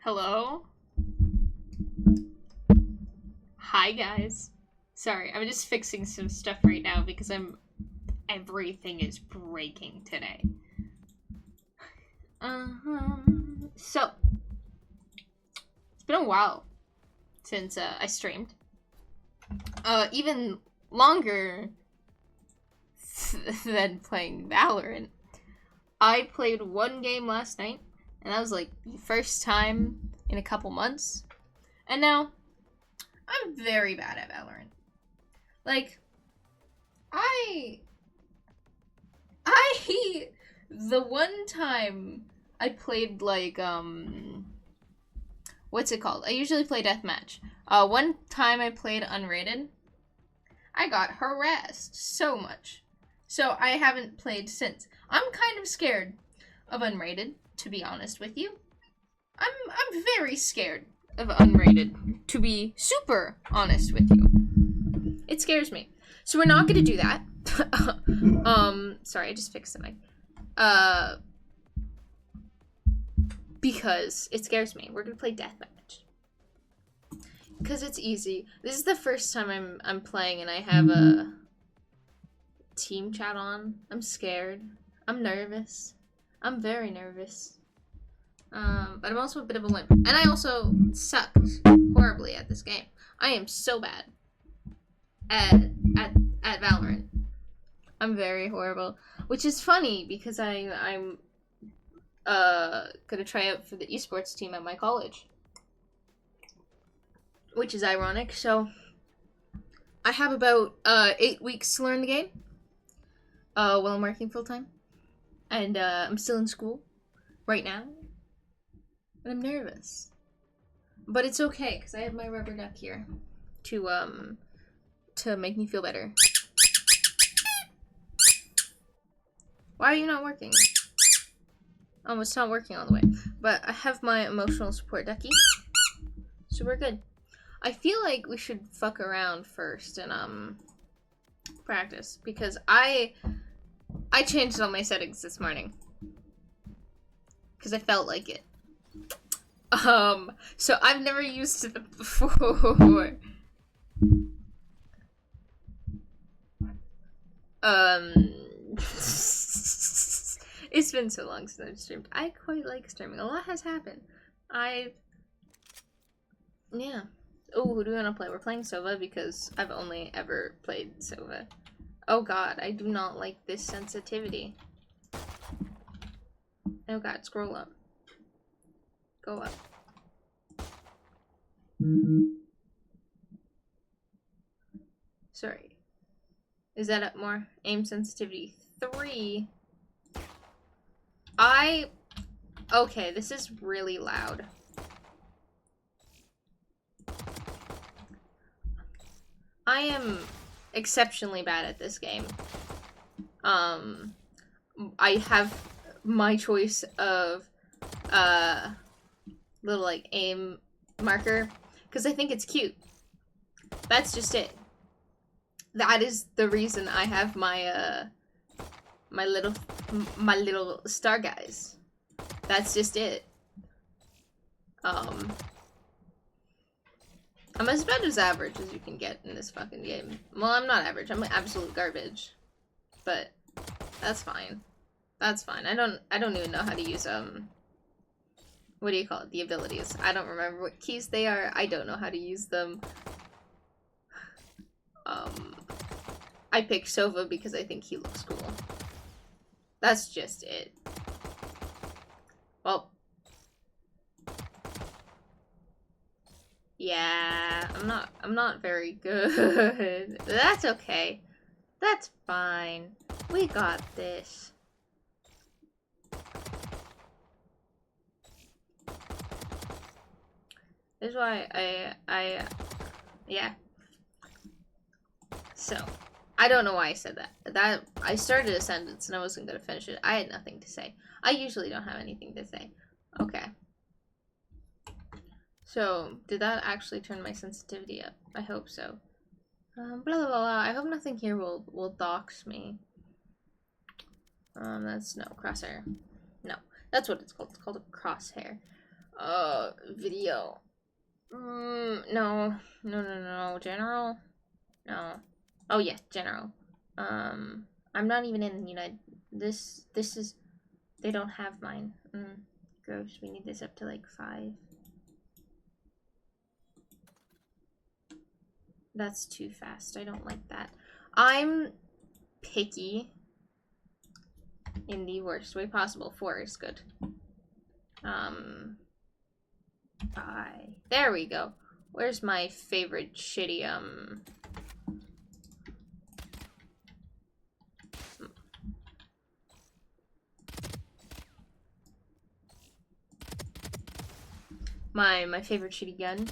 Hello? Hi, guys. Sorry, I'm just fixing some stuff right now because everything is breaking today. So, it's been a while since I streamed. Even longer than playing Valorant. I played one game last night, and that was like the first time in a couple months. And now, I'm very bad at Valorant. Like, I the one time I played like what's it called? I usually play deathmatch. One time I played unrated. I got harassed so much. So I haven't played since. I'm kind of scared of unrated, to be honest with you. I'm very scared of unrated, to be super honest with you. It scares me. So we're not gonna do that. Sorry, I just fixed the mic. Because it scares me. We're gonna play deathmatch. Because it's easy. This is the first time I'm playing and I have a team chat on. I'm scared. I'm nervous. I'm very nervous. But I'm also a bit of a wimp. And I also sucked horribly at this game. I am so bad at Valorant. I'm very horrible. Which is funny because I'm gonna try out for the esports team at my college. Which is ironic. So I have about 8 weeks to learn the game. While I'm working full time. And I'm still in school right now. And I'm nervous. But it's okay, because I have my rubber duck here to make me feel better. Why are you not working? Oh, it's not working all the way. But I have my emotional support ducky. So we're good. I feel like we should fuck around first and practice. Because I changed all my settings this morning. Because I felt like it. So I've never used it before. It's been so long since I've streamed. I quite like streaming. A lot has happened. Yeah. Oh, who do we want to play? We're playing Sova because I've only ever played Sova. Oh god, I do not like this sensitivity. Oh god, scroll up. Go up. Sorry. Is that up more? Aim sensitivity 3. Okay, this is really loud. I am exceptionally bad at this game. I have my choice of little like aim marker because I think it's cute. That's just it. That is the reason I have my my little star guys. That's just it. I'm as bad as average as you can get in this fucking game. Well, I'm not average. I'm absolute garbage. But that's fine. That's fine. I don't even know how to use what do you call it? The abilities. I don't remember what keys they are. I don't know how to use them. I picked Sova because I think he looks cool. That's just it. Well. Yeah, I'm not very good. That's okay. That's fine. We got this. This is why yeah. So, I don't know why I said that. I started a sentence and I wasn't gonna finish it. I had nothing to say. I usually don't have anything to say. Okay. So, did that actually turn my sensitivity up? I hope so. Blah blah blah. I hope nothing here will dox me. That's no crosshair. No, that's what it's called. It's called a crosshair. Video. No. No. General? No. Oh, yeah, general. I'm not even in the United... This is... They don't have mine. Gross. We need this up to, like, 5. That's too fast. I don't like that. I'm picky in the worst way possible. 4 is good. 5. There we go. Where's my favorite shitty, my favorite shitty gun?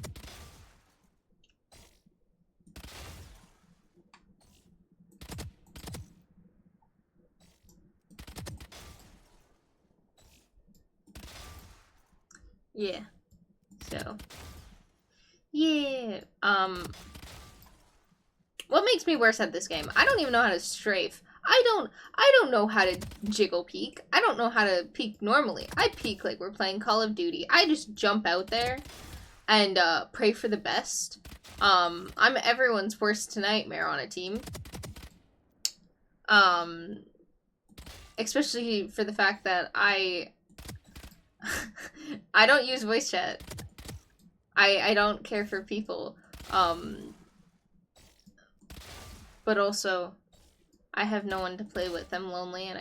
Yeah. So. Yeah. What makes me worse at this game? I don't even know how to strafe. I don't know how to jiggle peek. I don't know how to peek normally. I peek like we're playing Call of Duty. I just jump out there and pray for the best. I'm everyone's worst nightmare on a team. Especially for the fact that I don't use voice chat. I don't care for people. But also, I have no one to play with. I'm lonely and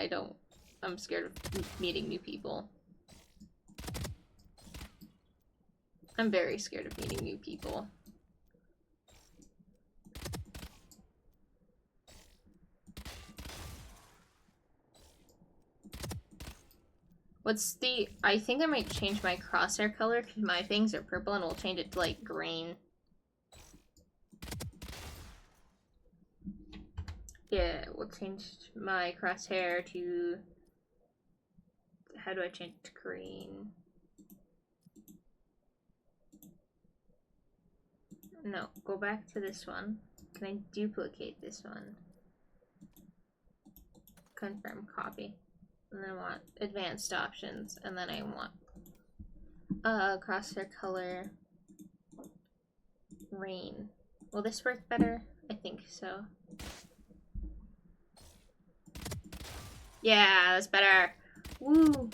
I'm scared of meeting new people. I'm very scared of meeting new people. I think I might change my crosshair color because my things are purple and we'll change it to like green. Yeah, we'll change my crosshair to... How do I change it to green? No, go back to this one. Can I duplicate this one? Confirm, copy. And then I want advanced options. And then I want crosshair color green. Will this work better? I think so. Yeah, that's better. Woo!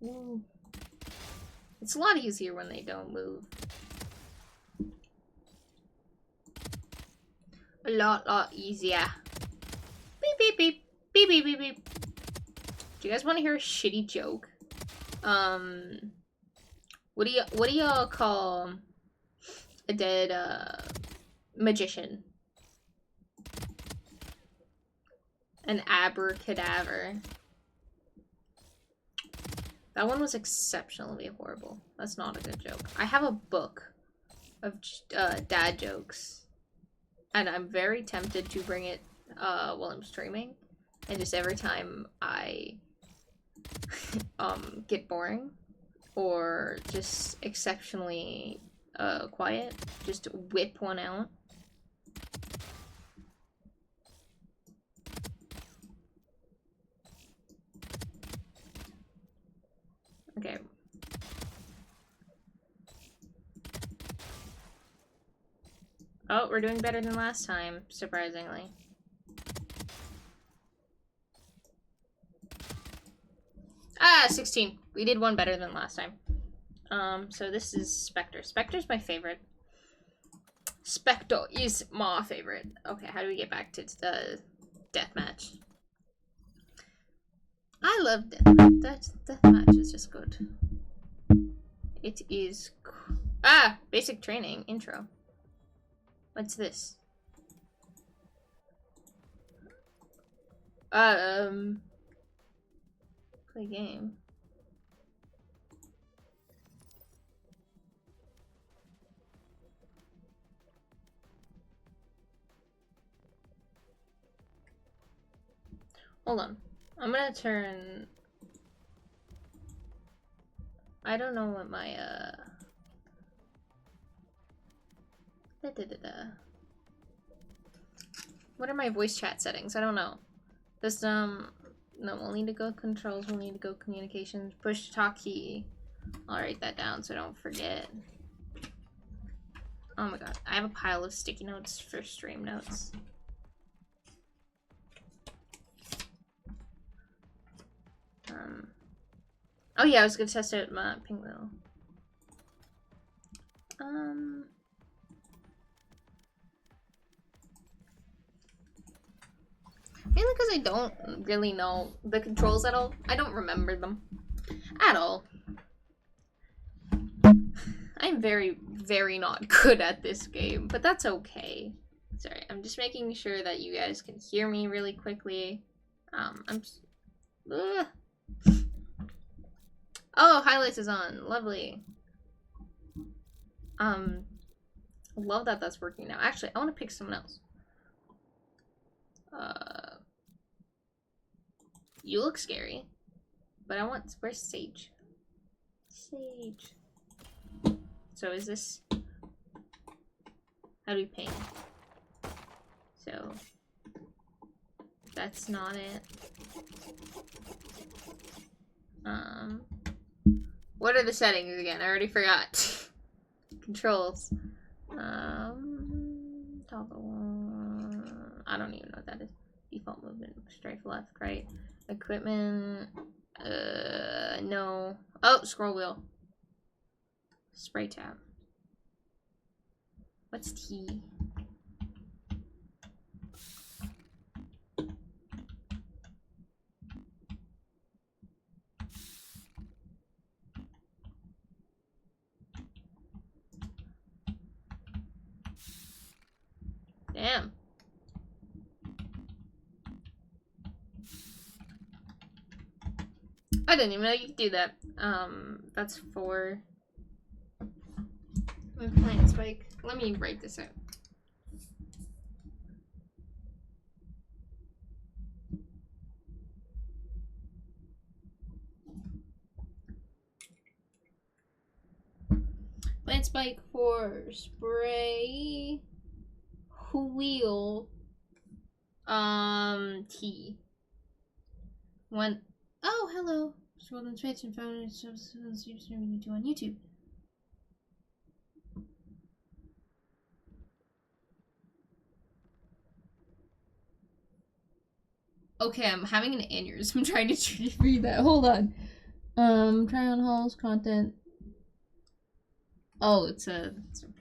Woo. It's a lot easier when they don't move. A lot easier. Beep beep beep. Beep beep beep beep. Do you guys want to hear a shitty joke? What do y'all call a dead magician? An abracadaver. That one was exceptionally horrible. That's not a good joke. I have a book of dad jokes. And I'm very tempted to bring it while I'm streaming. And just every time I get boring or just exceptionally quiet, just whip one out. Okay. Oh, we're doing better than last time, surprisingly. Ah, 16. We did one better than last time. So this is Spectre. Spectre's my favorite. Spectre is my favorite. Okay, how do we get back to deathmatch? I love deathmatch. Deathmatch is just good. It is... Ah! Basic training. Intro. What's this? Play game. Hold on. I'm gonna turn... I don't know what my, What are my voice chat settings? I don't know. This, no, we'll need to go controls, we'll need to go communications, push to talk key. I'll write that down so I don't forget. Oh my god, I have a pile of sticky notes for stream notes. Oh yeah, I was gonna test out my ping wheel. Mainly because I don't really know the controls at all. I don't remember them at all. I'm very, very not good at this game, but that's okay. Sorry, I'm just making sure that you guys can hear me really quickly. Oh, highlights is on. Lovely. Love that that's working now. Actually, I want to pick someone else. You look scary, but I want, where's Sage? Sage. So is this, how do we paint? So, that's not it. What are the settings again? I already forgot. Controls. Toggle. I don't even know what that is. Default movement. Strafe left, right. Equipment. No. Oh, scroll wheel. Spray tab. What's T? Damn. I didn't even know you could do that. That's for plant spike. Let me write this out. Plant spike for spray wheel. T. When. Oh, hello. Scroll on Twitch and phone streaming you on YouTube. Okay, I'm having an aneurysm trying to read that. Hold on. Try on hauls, content. Oh, it's a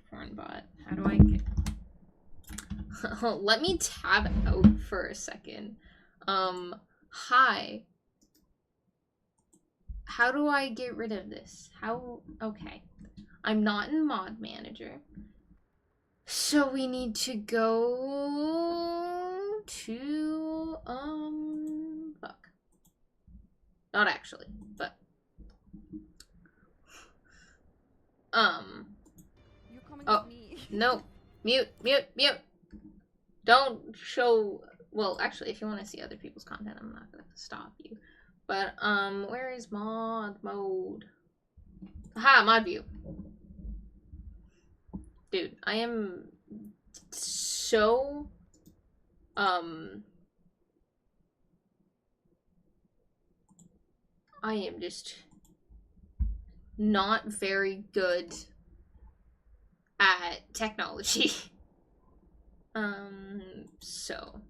porn bot. How do I get... Let me tab out for a second. Hi. How do I get rid of this? How? Okay. I'm not in mod manager. So we need to go to, fuck. Not actually, but, You're coming oh, with me. no. Mute. Don't show, well, actually, if you want to see other people's content, I'm not gonna stop you. But, where is mod mode? Aha, mod view. Dude, I am so, I am just not very good at technology. So.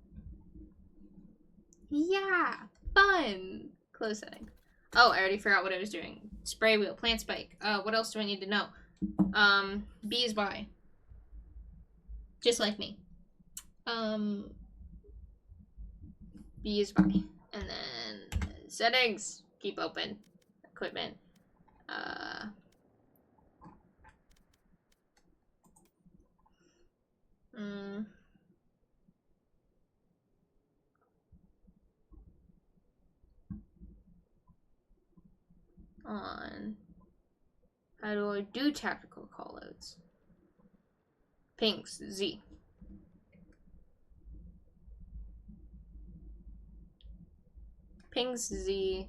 Yeah, fun. Close setting. Oh, I already forgot what I was doing. Spray wheel, plant spike. What else do I need to know? B is by. Just like me. B is by. And then settings. Keep open. Equipment. On. How do I do tactical callouts? Pings. Z. Pings Z.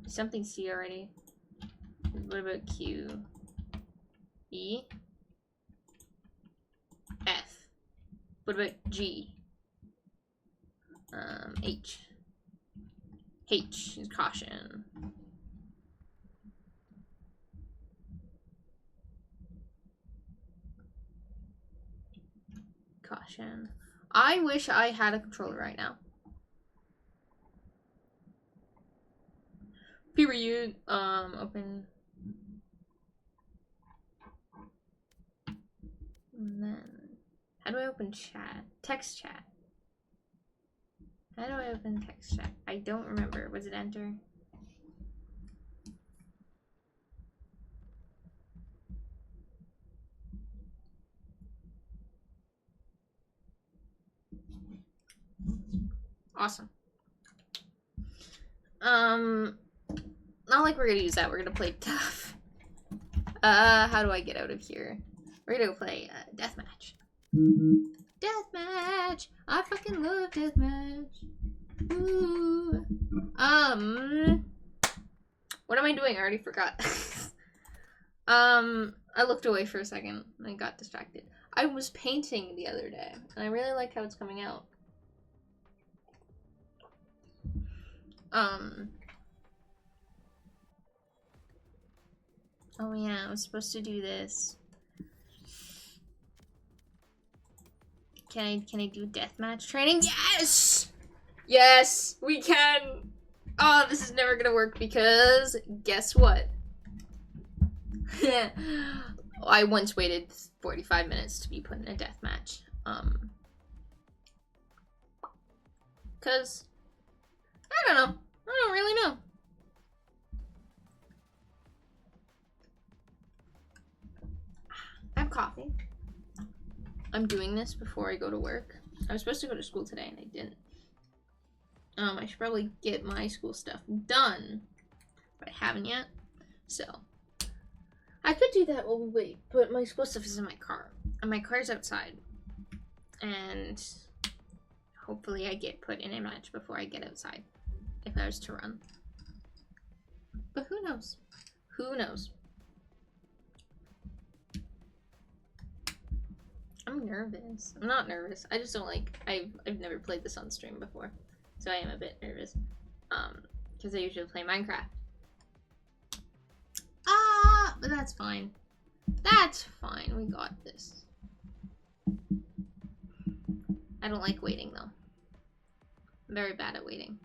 Something C already. What about Q? E? F. What about G? H. H is caution. Caution. I wish I had a controller right now. Period. Open. And then, how do I open chat? Text chat. How do I open text chat? I don't remember. Was it enter? Awesome. Not like we're gonna use that. We're gonna play tough. How do I get out of here? We're gonna play deathmatch. Deathmatch. I fucking love deathmatch. Ooh. What am I doing? I already forgot. I looked away for a second and I got distracted. I was painting the other day and I really like how it's coming out. Oh yeah, I was supposed to do this. Can I do deathmatch training? Yes! Yes, we can! Oh, this is never gonna work because guess what? I once waited 45 minutes to be put in a deathmatch. Cause I don't know. I don't really know. I have coffee. I'm doing this before I go to work. I was supposed to go to school today and I didn't. I should probably get my school stuff done, but I haven't yet. So I could do that while we wait, but my school stuff is in my car, and my car's outside. And hopefully I get put in a match before I get outside, if I was to run. But who knows? Who knows? I'm nervous. I'm not nervous. I just don't like. I've never played this on stream before, so I am a bit nervous. Because I usually play Minecraft. But that's fine. That's fine. We got this. I don't like waiting though. I'm very bad at waiting.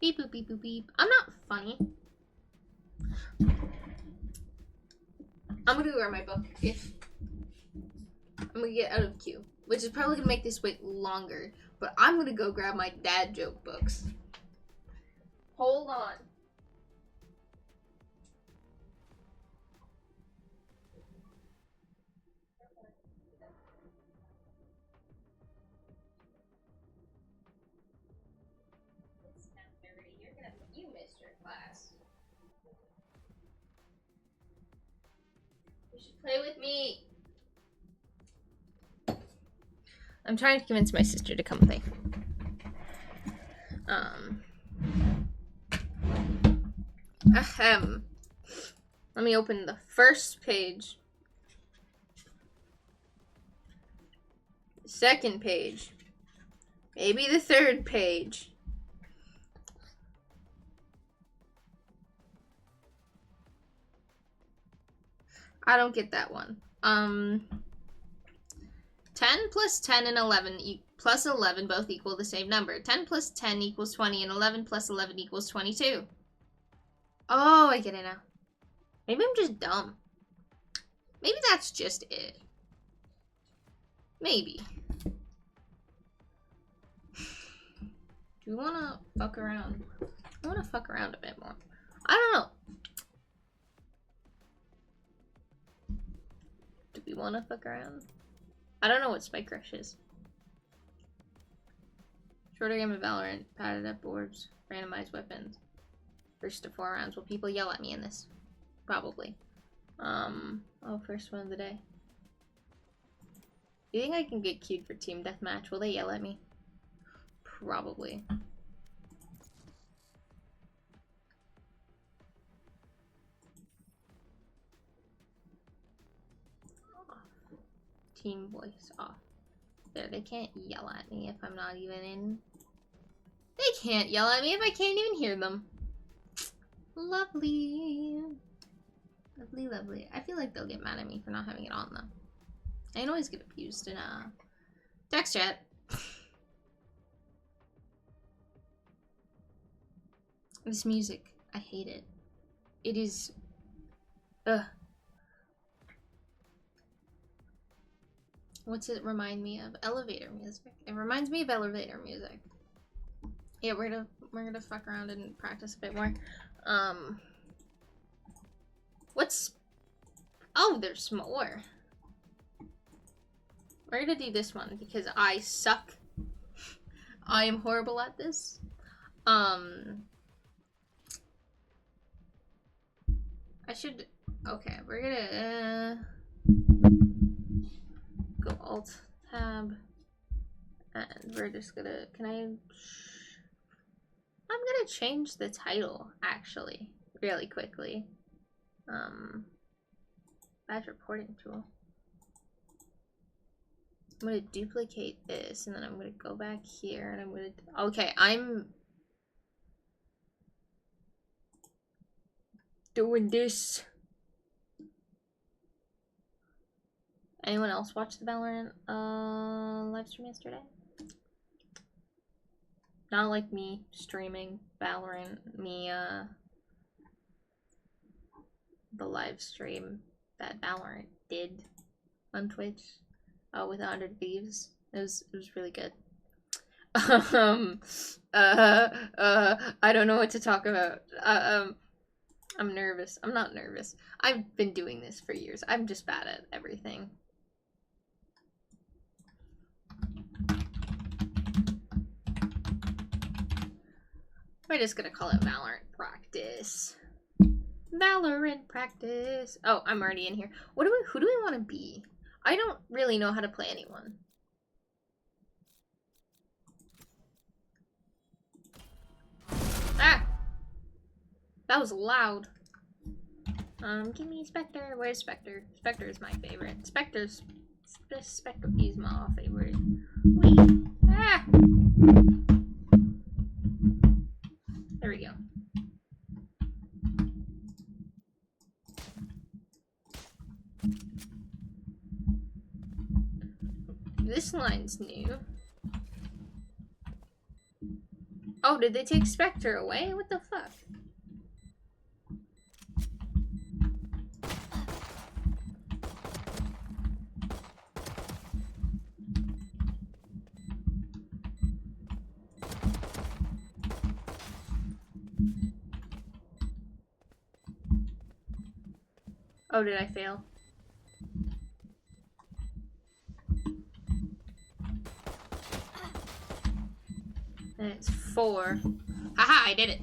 Beep boop beep boop beep. I'm not funny. I'm gonna grab my book if I'm gonna get out of queue, which is probably gonna make this wait longer, but I'm gonna go grab my dad joke books. Hold on. You missed your class. You should play with me. I'm trying to convince my sister to come play. Let me open the first page. The second page. Maybe the third page. I don't get that one. 10 plus 10 and 11 plus 11 both equal the same number. 10 plus 10 equals 20 and 11 plus 11 equals 22. Oh, I get it now. Maybe I'm just dumb. Maybe that's just it. Maybe. Do we want to fuck around? I want to fuck around a bit more. I don't know. Do we want to fuck around? I don't know what Spike Rush is. Shorter game of VALORANT, padded up boards, randomized weapons. First to 4 rounds. Will people yell at me in this? Probably. Oh, first one of the day. Do you think I can get queued for team deathmatch? Will they yell at me? Probably. team voice off. There, they can't yell at me if I'm not even in. They can't yell at me if I can't even hear them. Lovely. Lovely, lovely. I feel like they'll get mad at me for not having it on, though. I can always get abused in text chat. This music, I hate it. It is... Ugh. What's it remind me of? Elevator music. It reminds me of elevator music. Yeah, we're gonna fuck around and practice a bit more. What's... Oh, there's more. We're gonna do this one because I suck. I am horrible at this. I should... Okay, we're gonna... go Alt Tab. And we're just gonna... Can I... I'm gonna change the title, actually, really quickly. Badge reporting tool. I'm gonna duplicate this, and then I'm gonna go back here, and I'm gonna... Okay, I'm... doing this. Anyone else watch the Valorant live stream yesterday? Not like me streaming Valorant, the live stream that Valorant did on Twitch with 100 Thieves. It was really good. I don't know what to talk about. I'm nervous. I'm not nervous. I've been doing this for years. I'm just bad at everything. We're just gonna call it Valorant practice. Valorant practice. Oh, I'm already in here. Who do we want to be? I don't really know how to play anyone. Ah! That was loud. Give me Spectre. Where's Spectre? Spectre is my favorite. Spectre is my favorite. Wait. Ah! There we go. This line's new. Oh, did they take Spectre away? What the fuck? Oh, did I fail? And it's 4. Haha, I did it.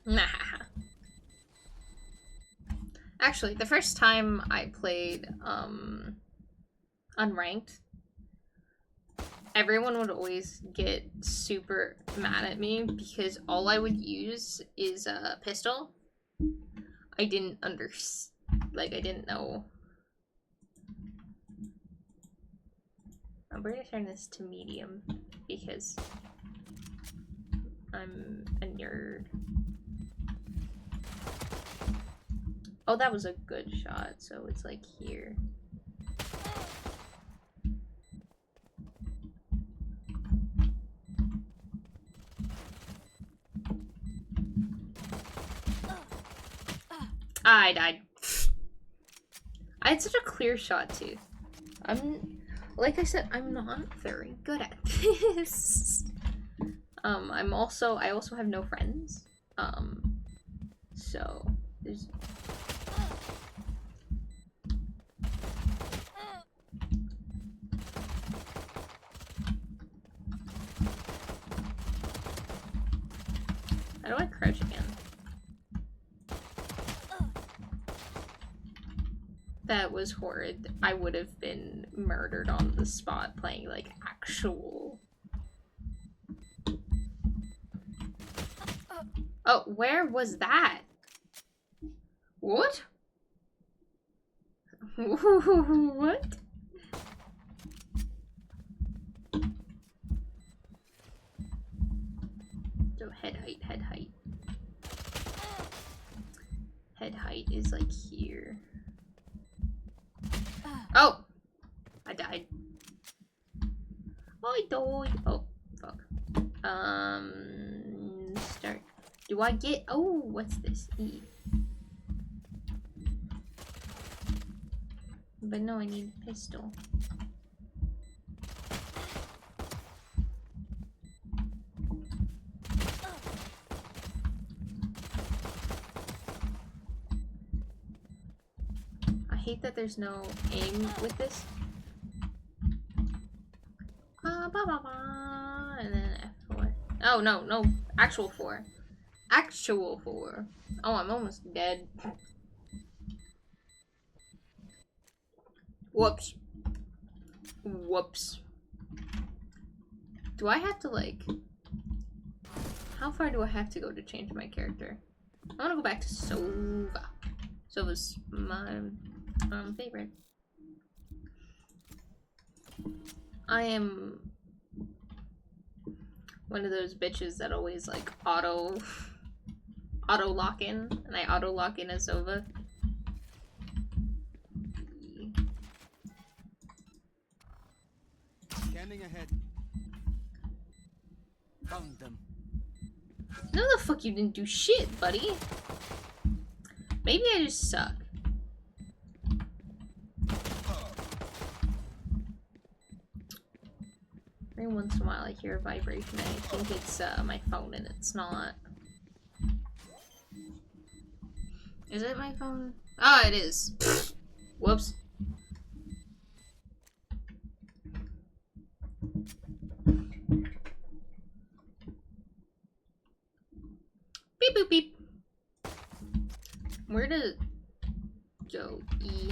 Nah. Actually, the first time I played unranked, everyone would always get super mad at me because all I would use is a pistol. I didn't I didn't know. We're gonna turn this to medium because I'm a nerd. Oh, that was a good shot, so it's like here. I died. I had such a clear shot too. Like I said, I'm not very good at this. I also have no friends. So there's... How do I crouch again? That was horrid. I would have been murdered on the spot playing like actual... Oh, where was that? What? What? So head height, head height. Head height is like here. Oh! I died. I died. Oh, fuck. Start. Do I get? Oh, what's this? E. But no, I need a pistol. I hate that there's no aim with this. And then F4. Oh, no, no. Actual 4. Actual 4. Oh, I'm almost dead. Whoops. Whoops. Do I have to, like... How far do I have to go to change my character? I want to go back to Sova. Sova's my favorite. I am one of those bitches that always like auto lock in, and I auto lock in as Sova. Scanning ahead. Found them. No, the fuck you didn't do shit, buddy. Maybe I just suck. Every once in a while I hear a vibration and I think it's my phone, and it's not. Is it my phone? Ah, it is. Whoops. Beep boop beep. Where to go? E.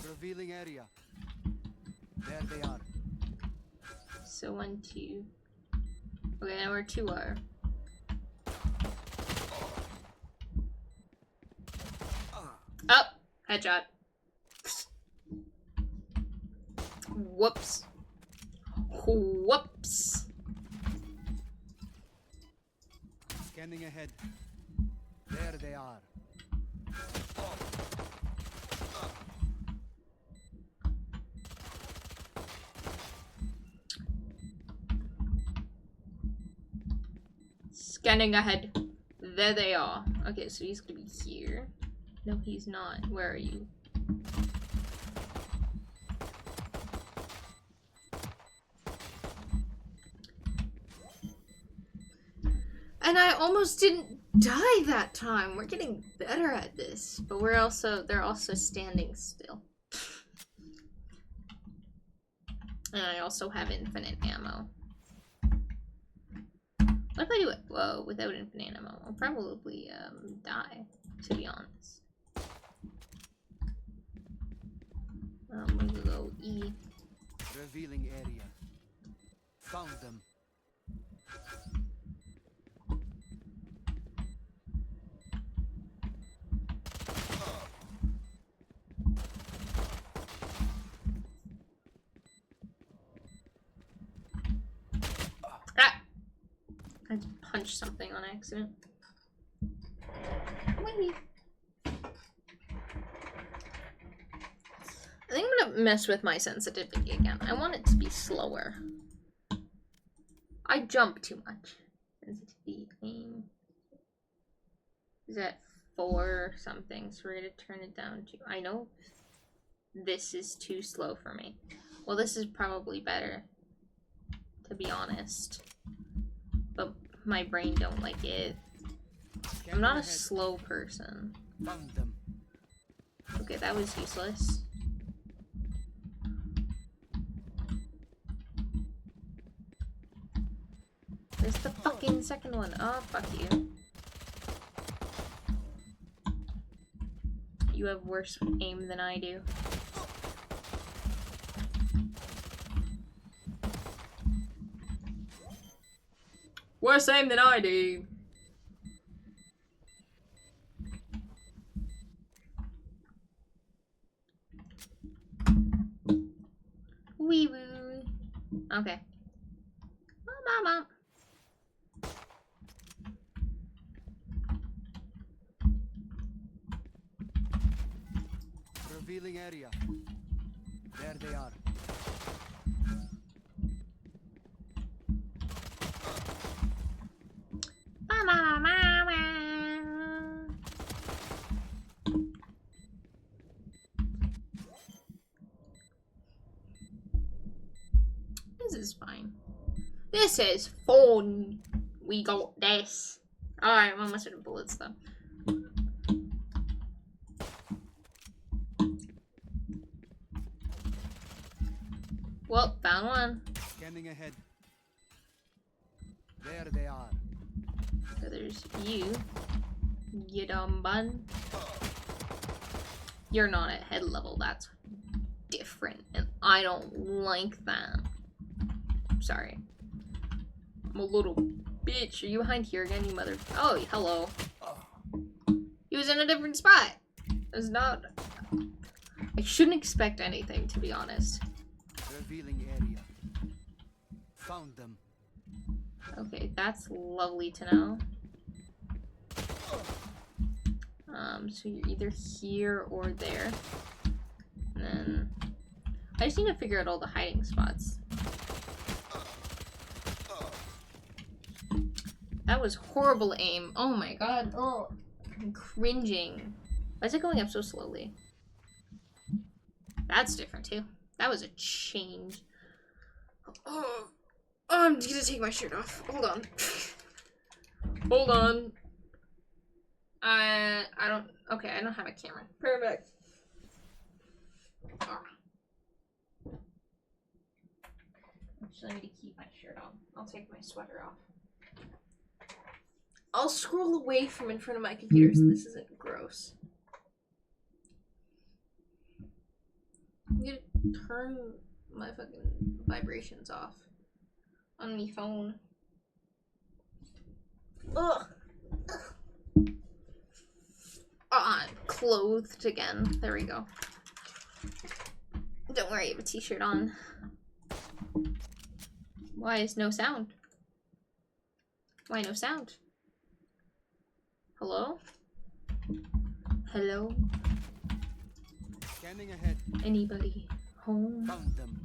Revealing area. There they are. So 1, 2. Okay, now where 2 are. Oh, headshot. Whoops. Whoops. Scanning ahead. There they are. Scanning ahead. There they are. Okay, so he's gonna be here. No, he's not. Where are you? And I almost didn't die that time. We're getting better at this, but they're also standing still. And I also have infinite ammo. What if I do it? Whoa, without infinite ammo? I'll probably die, to be honest. I'm gonna go E. Revealing area. Found them. Ah! I punched something on accident. Wait. I think I'm gonna mess with my sensitivity again. I want it to be slower. I jump too much. Sensitivity, aim. Is that 4 something? So we're gonna turn it down to. I know this is too slow for me. Well, this is probably better, to be honest. But my brain don't like it. I'm not a slow person. Found them. Okay, that was useless. Where's the fucking second one? Oh, fuck you. You have worse aim than I do. Worse aim than I do. Okay. Mama. Revealing area. There they are. This is fine. This is fun. We got this. Alright, I'm almost out of bullets though. Well, found one. Scanning ahead. There they are. So there's you. You dumb bun. You're not at head level. That's different. And I don't like that. Sorry. I'm a little bitch. Are you behind here again, you mother? Oh, hello. He was in a different spot. It's not... I shouldn't expect anything, to be honest. Revealing area. Found them. Okay, that's lovely to know. So you're either here or there. And then... I just need to figure out all the hiding spots. That was horrible aim. Oh my god. Oh, I'm cringing. Why is it going up so slowly? That's different too. That was a change. Oh, I'm just gonna take my shirt off. Hold on. Hold on. I don't. Okay, I don't have a camera. Perfect. Oh. Actually, I need to keep my shirt on. I'll take my sweater off. I'll scroll away from in front of my computer so this isn't gross. I'm gonna turn my fucking vibrations off on my phone. Ugh. I'm clothed again. There we go. Don't worry, I have a t-shirt on. Why is no sound? Why no sound? Hello? Hello? Scanning ahead. Anybody home? Found them.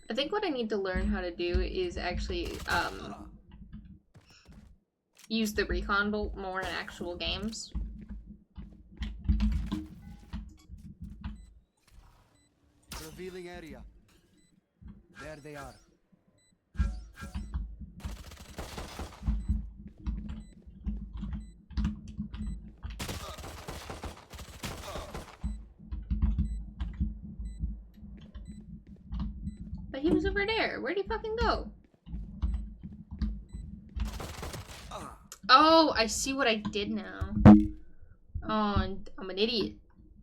I think what I need to learn how to do is actually use the recon bolt more in actual games. Revealing area. There they are. But he was over there. Where'd he fucking go? Oh, I see what I did now. Oh, and I'm an idiot.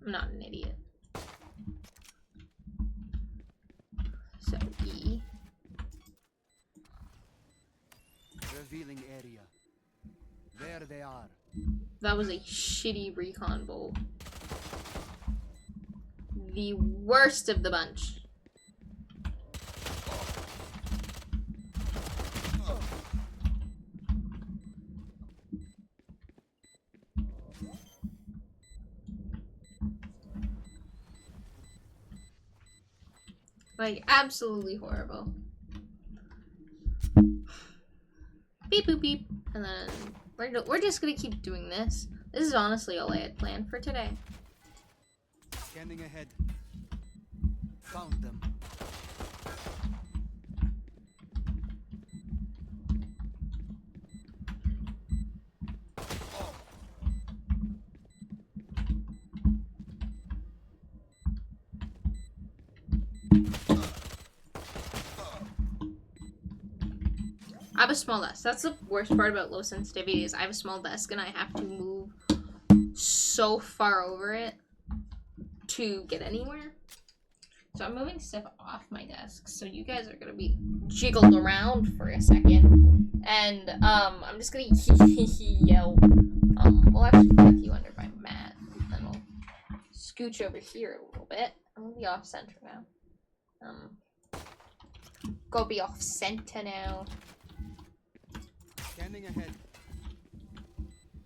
I'm not an idiot. So, E. Revealing area. There they are. That was a shitty recon bolt. The worst of the bunch. Like, absolutely horrible. Beep, boop, beep. And then we're just gonna keep doing this. This is honestly all I had planned for today. Scanning ahead. Found them. I have a small desk. That's the worst part about low sensitivity is I have a small desk and I have to move so far over it to get anywhere. So I'm moving stuff off my desk. So you guys are gonna be jiggled around for a second. And I'm just gonna yell. We'll actually put you under my mat. Then we'll scooch over here a little bit. I'm gonna be off center now. Go be off center now. Scanning ahead.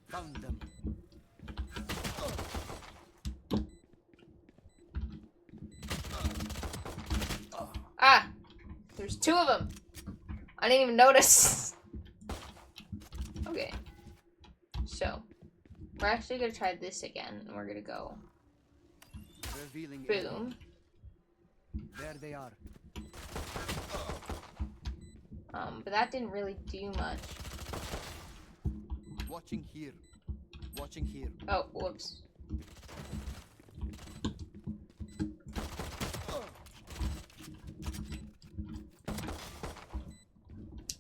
Found them. Ah! There's two of them! I didn't even notice! Okay. So, we're actually gonna try this again, and we're gonna go Revealing boom. There they are. But that didn't really do much. Watching here. Watching here. Oh, whoops.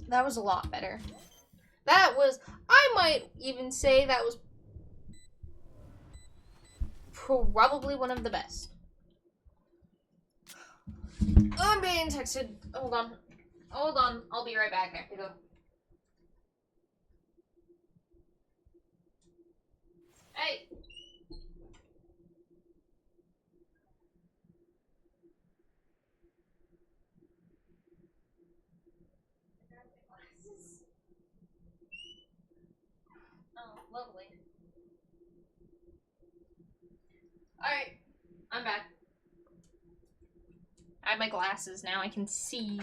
That was a lot better. That was, I might even say that was probably one of the best. I'm being texted. Hold on. Hold on. I'll be right back. I have to go. Hey. Oh, lovely. Alright. I'm back. I have my glasses now. I can see.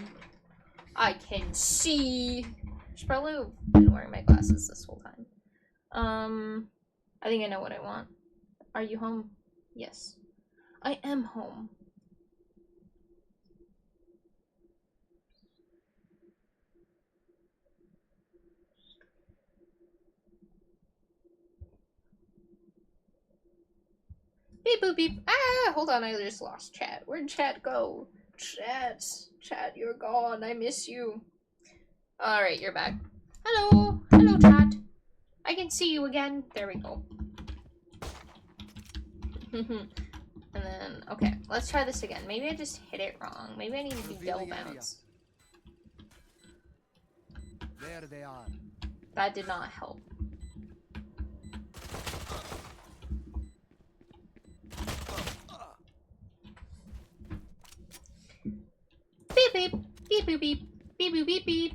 I can see. Should probably have been wearing my glasses this whole time. I think I know what I want. Are you home? Yes. I am home. Beep boop beep. Ah, hold on, I just lost chat. Where'd chat go? Chat, you're gone. I miss you. Alright, you're back. Hello. Hello, chat. I can see you again. There we go. And then, okay, let's try this again. Maybe I just hit it wrong. Maybe I need to do double bounce. There they are. That did not help. Beep beep. Beep beep beep. Beep beep beep beep.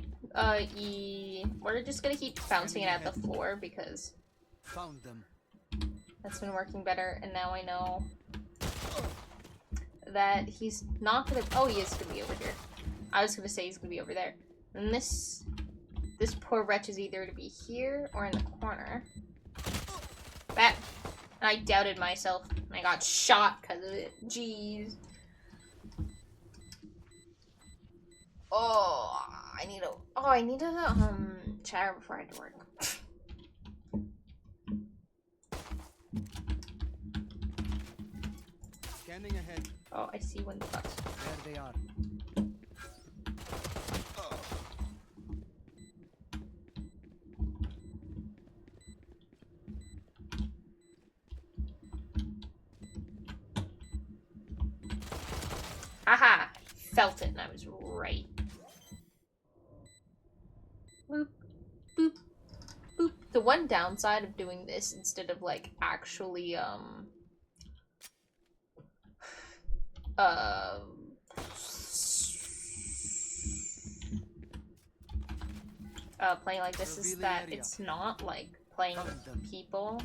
We're just gonna keep bouncing it at the floor because Found them. that's been working better, and now I know that he's not gonna. Oh, he is gonna be over here. I was gonna say he's gonna be over there. And this poor wretch is either to be here or in the corner. That I doubted myself, and I got shot because of it. Jeez. Oh, I need to shower before I go to work. Scanning ahead. Oh, I see one ducks. There they are. Haha! Felt it and I was right. Boop, boop, boop. The one downside of doing this instead of like actually playing like this is that it's not like playing with people.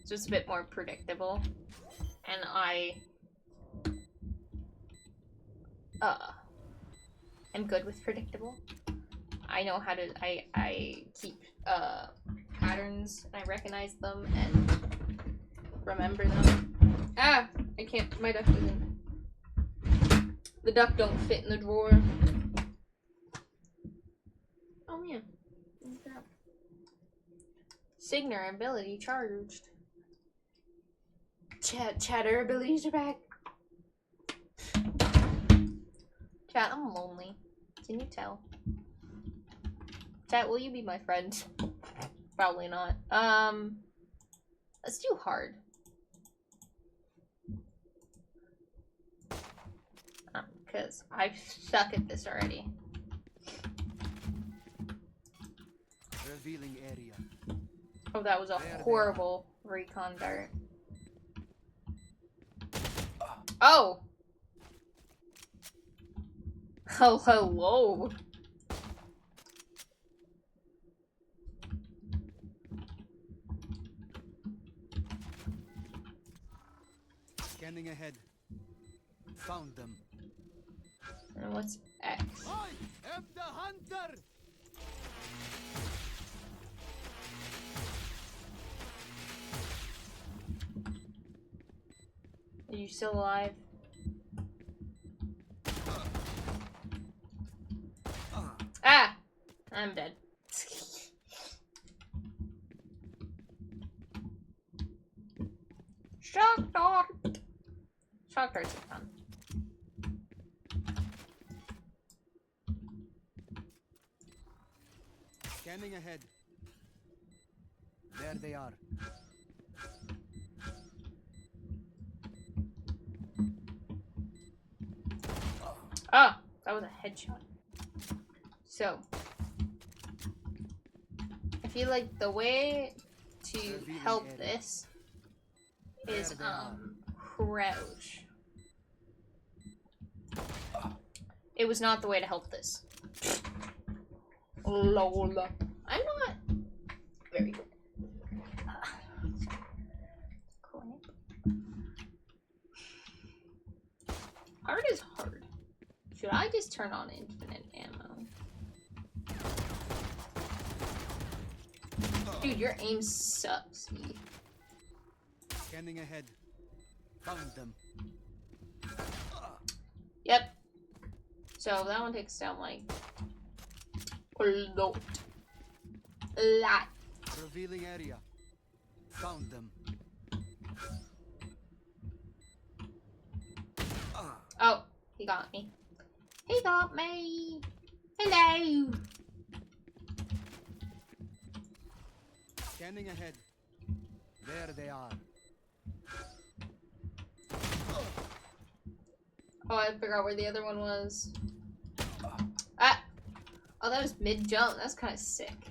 So it's a bit more predictable, and I am good with predictable. I know how to, I keep patterns, and I recognize them and remember them. Ah, I can't, my duck doesn't, the duck don't fit in the drawer. Oh man, Signer ability charged. Chatter abilities are back. Chat, I'm lonely. Can you tell? Chat, will you be my friend? Probably not. Let's do hard. because I suck at this already. Revealing area. Oh, that was a horrible recon dart. Oh! Oh, hello. Scanning ahead. Found them. And what's X? I am the hunter! Are you still alive? Ah! I'm dead. Shock dart! Shock darts are fun. Scanning ahead. There they are. Oh, that was a headshot. So, I feel like the way to help this is crouch. It was not the way to help this. Lol. I'm not very good. Hard is hard. Should I just turn on infinite ammo? Dude, your aim sucks. Scanning ahead. Found them. Yep. So that one takes down like a lot. A lot. Revealing area. Found them. Oh, he got me. He got me. Hello. Scanning ahead. There they are. Oh, I forgot where the other one was. Ah! Oh, that was mid-jump. That's kind of sick.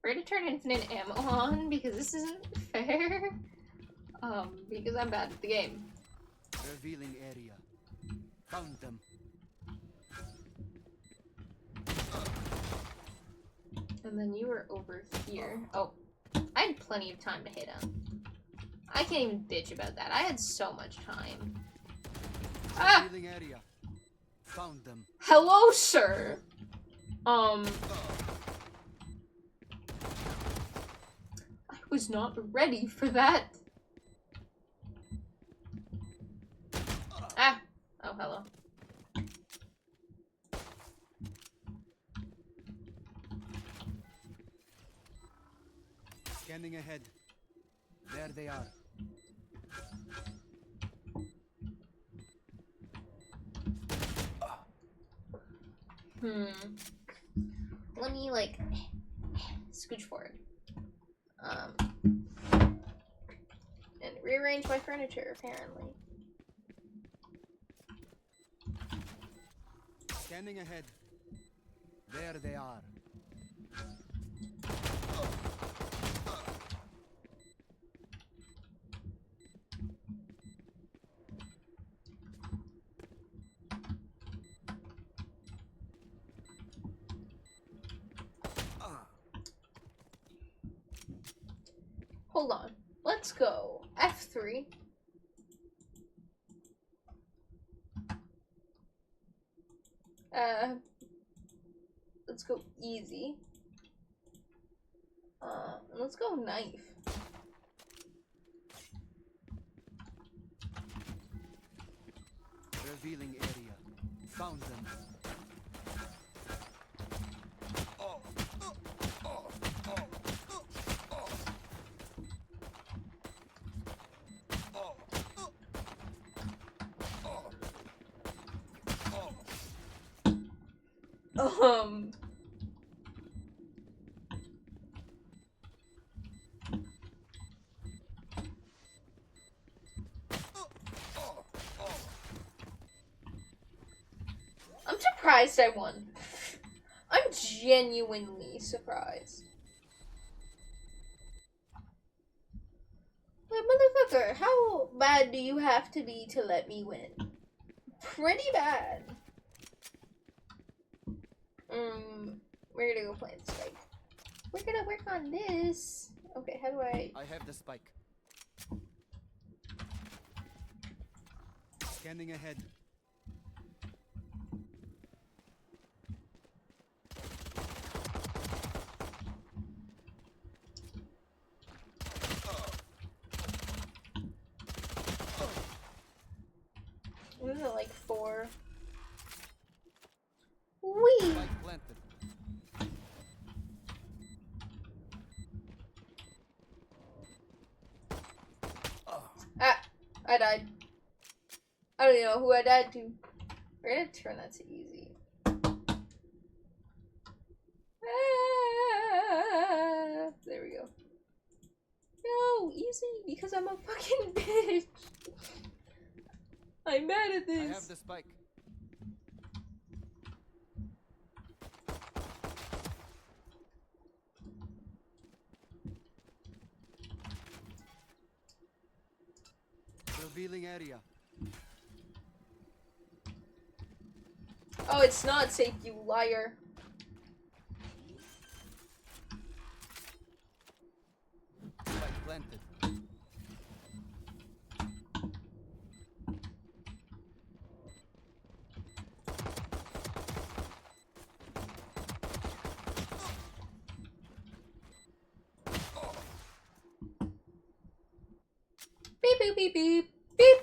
We're gonna turn infinite ammo on because this isn't fair. Because I'm bad at the game. Revealing area. Found them. And then you were over here. Oh, I had plenty of time to hit him. I can't even bitch about that. I had so much time. Ah! Revealing area. Found them. Hello, sir. I was not ready for that. Ah! Oh, hello. Scanning ahead. There they are. Let me, like, scooch forward. And rearrange my furniture, apparently. Scanning ahead. There they are. Hold on. Let's go. F3. Let's go easy. Let's go knife. Revealing area. Found them. surprised I won. I'm genuinely surprised. Like, motherfucker, how bad do you have to be to let me win? Pretty bad. We're gonna go plant spike. We're gonna work on this. Okay, how do I have the spike. Scanning ahead. Isn't it like 4? Wee! Spike planted. Ah! I died. I don't even know who I died to. We're gonna turn that to easy. Ah, there we go. No, easy, because I'm a fucking bitch. I'm mad at this. I have the spike. Revealing area. Oh, it's not safe, you liar. Spike planted. Beep beep beep beep beep.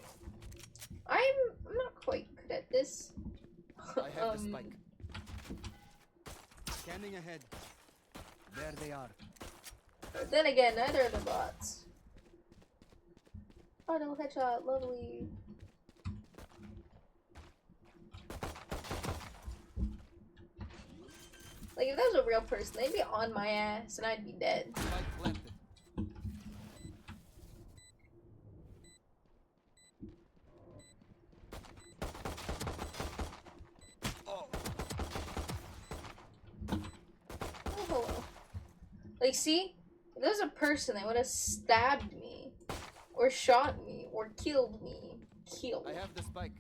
I'm not quite good at this. I have the spike. Scanning ahead. There they are. But then again, neither are the bots. Oh no, headshot, lovely. Like if that was a real person, they'd be on my ass and I'd be dead. Spike planted. Oh, hello. Like, see? If there was a person, they would have stabbed me. Or shot me. Or killed me. Killed. I have the spike.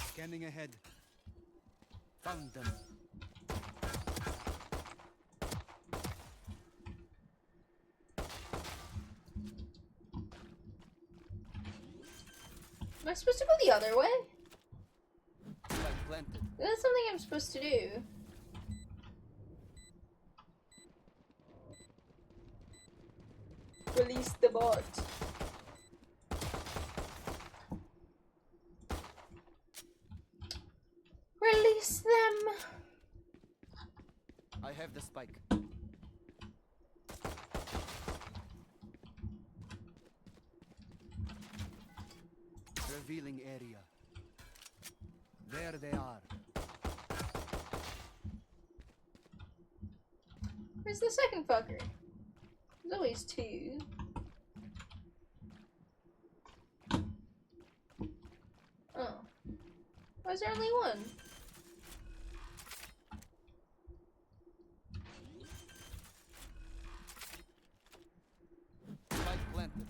Scanning ahead. Found them. Am I supposed to go the other way? Spike planted. Is that something I'm supposed to do? Release the bot. Release them! I have the spike. Revealing area. There they are. Where's the second fucker? There's always 2. Oh. Why is there only 1? Spike planted.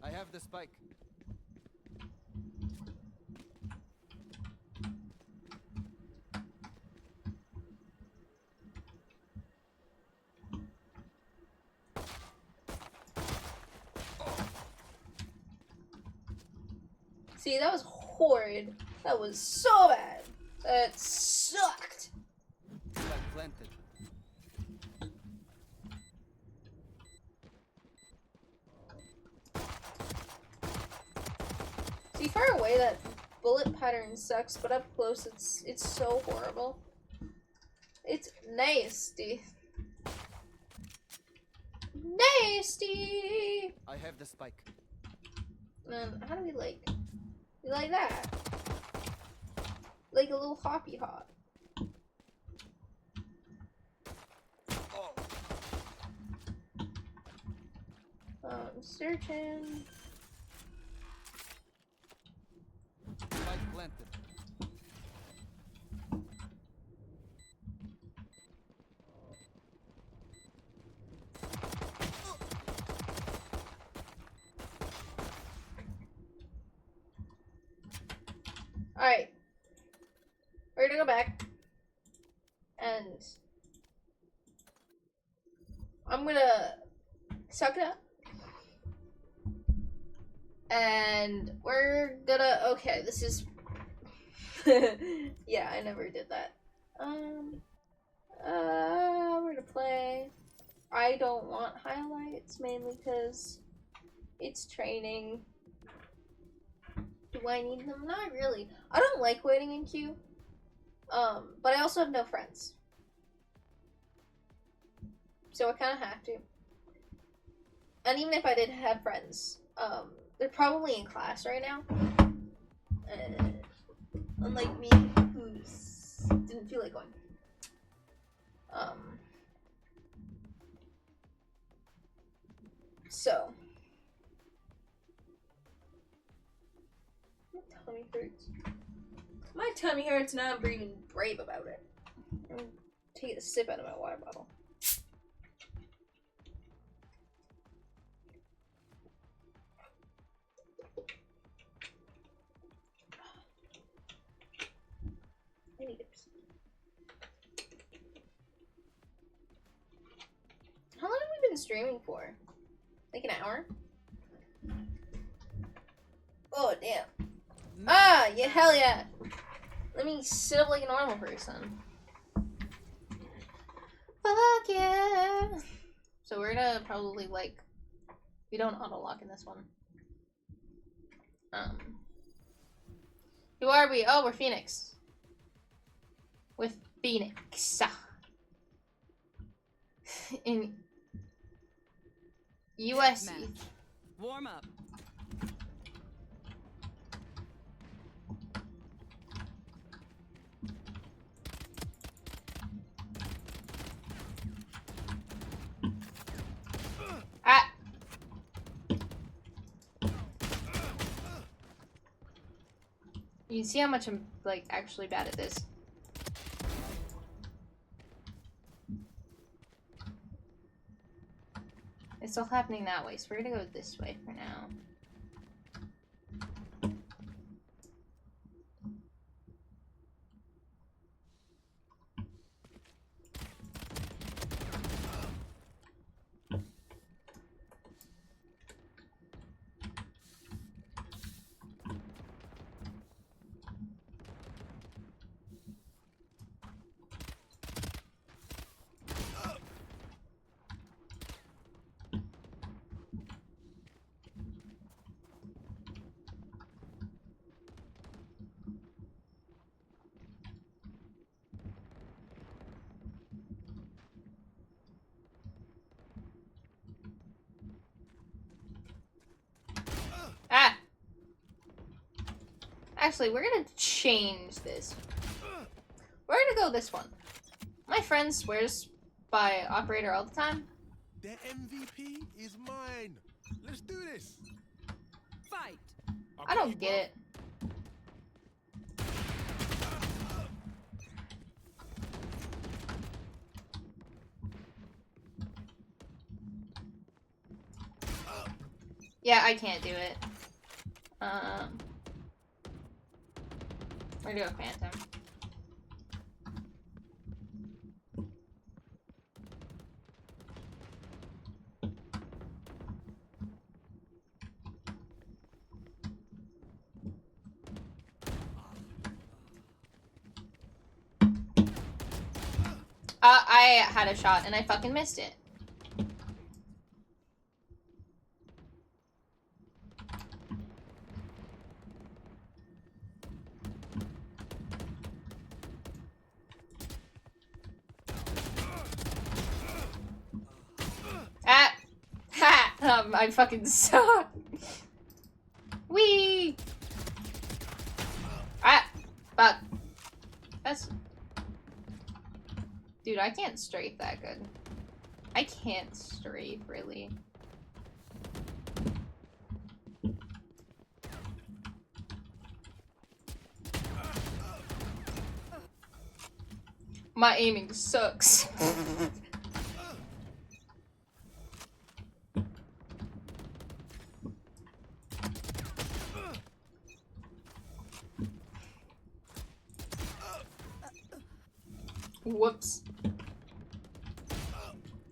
I have the spike. See, that was horrid. That was so bad. That sucked. Spike planted. See, far away that bullet pattern sucks, but up close it's so horrible. It's nasty. Nasty! I have the spike. How do we like? We like that. Like a little hoppy hop. Searching. Spike planted. Alright. We're gonna go back. And I'm gonna suck it up. And we're gonna, okay, this is, yeah, I never did that. We're gonna play. I don't want highlights, mainly because it's training. Do I need them? Not really. I don't like waiting in queue. But I also have no friends. So I kind of have to. And even if I did have friends, they're probably in class right now. Unlike me, who didn't feel like going. So. My tummy hurts. My tummy hurts and I'm being brave about it. I'm taking a sip out of my water bottle. I need it. How long have we been streaming for? Like an hour? Oh, damn. Ah, yeah, hell yeah. Let me sit up like a normal person. Fuck yeah. So we're gonna probably, like, we don't auto-lock in this one. Who are we? Oh, we're Phoenix. With Phoenix. In USC. Warm up. Ah. You can see how much I'm, like, actually bad at this. It's all happening that way, so we're gonna go this way for now. Ah! Actually, we're gonna change this. We're gonna go this one. My friend swears by operator all the time. The MVP is mine. Let's do this. Fight. I don't get it. Yeah, I can't do it. We're gonna go Phantom. I had a shot and I fucking missed it. Ah! I fucking suck. Wee! Ah! Fuck. That's... Dude, I can't strafe that good. I can't strafe, really. My aiming sucks. Whoops.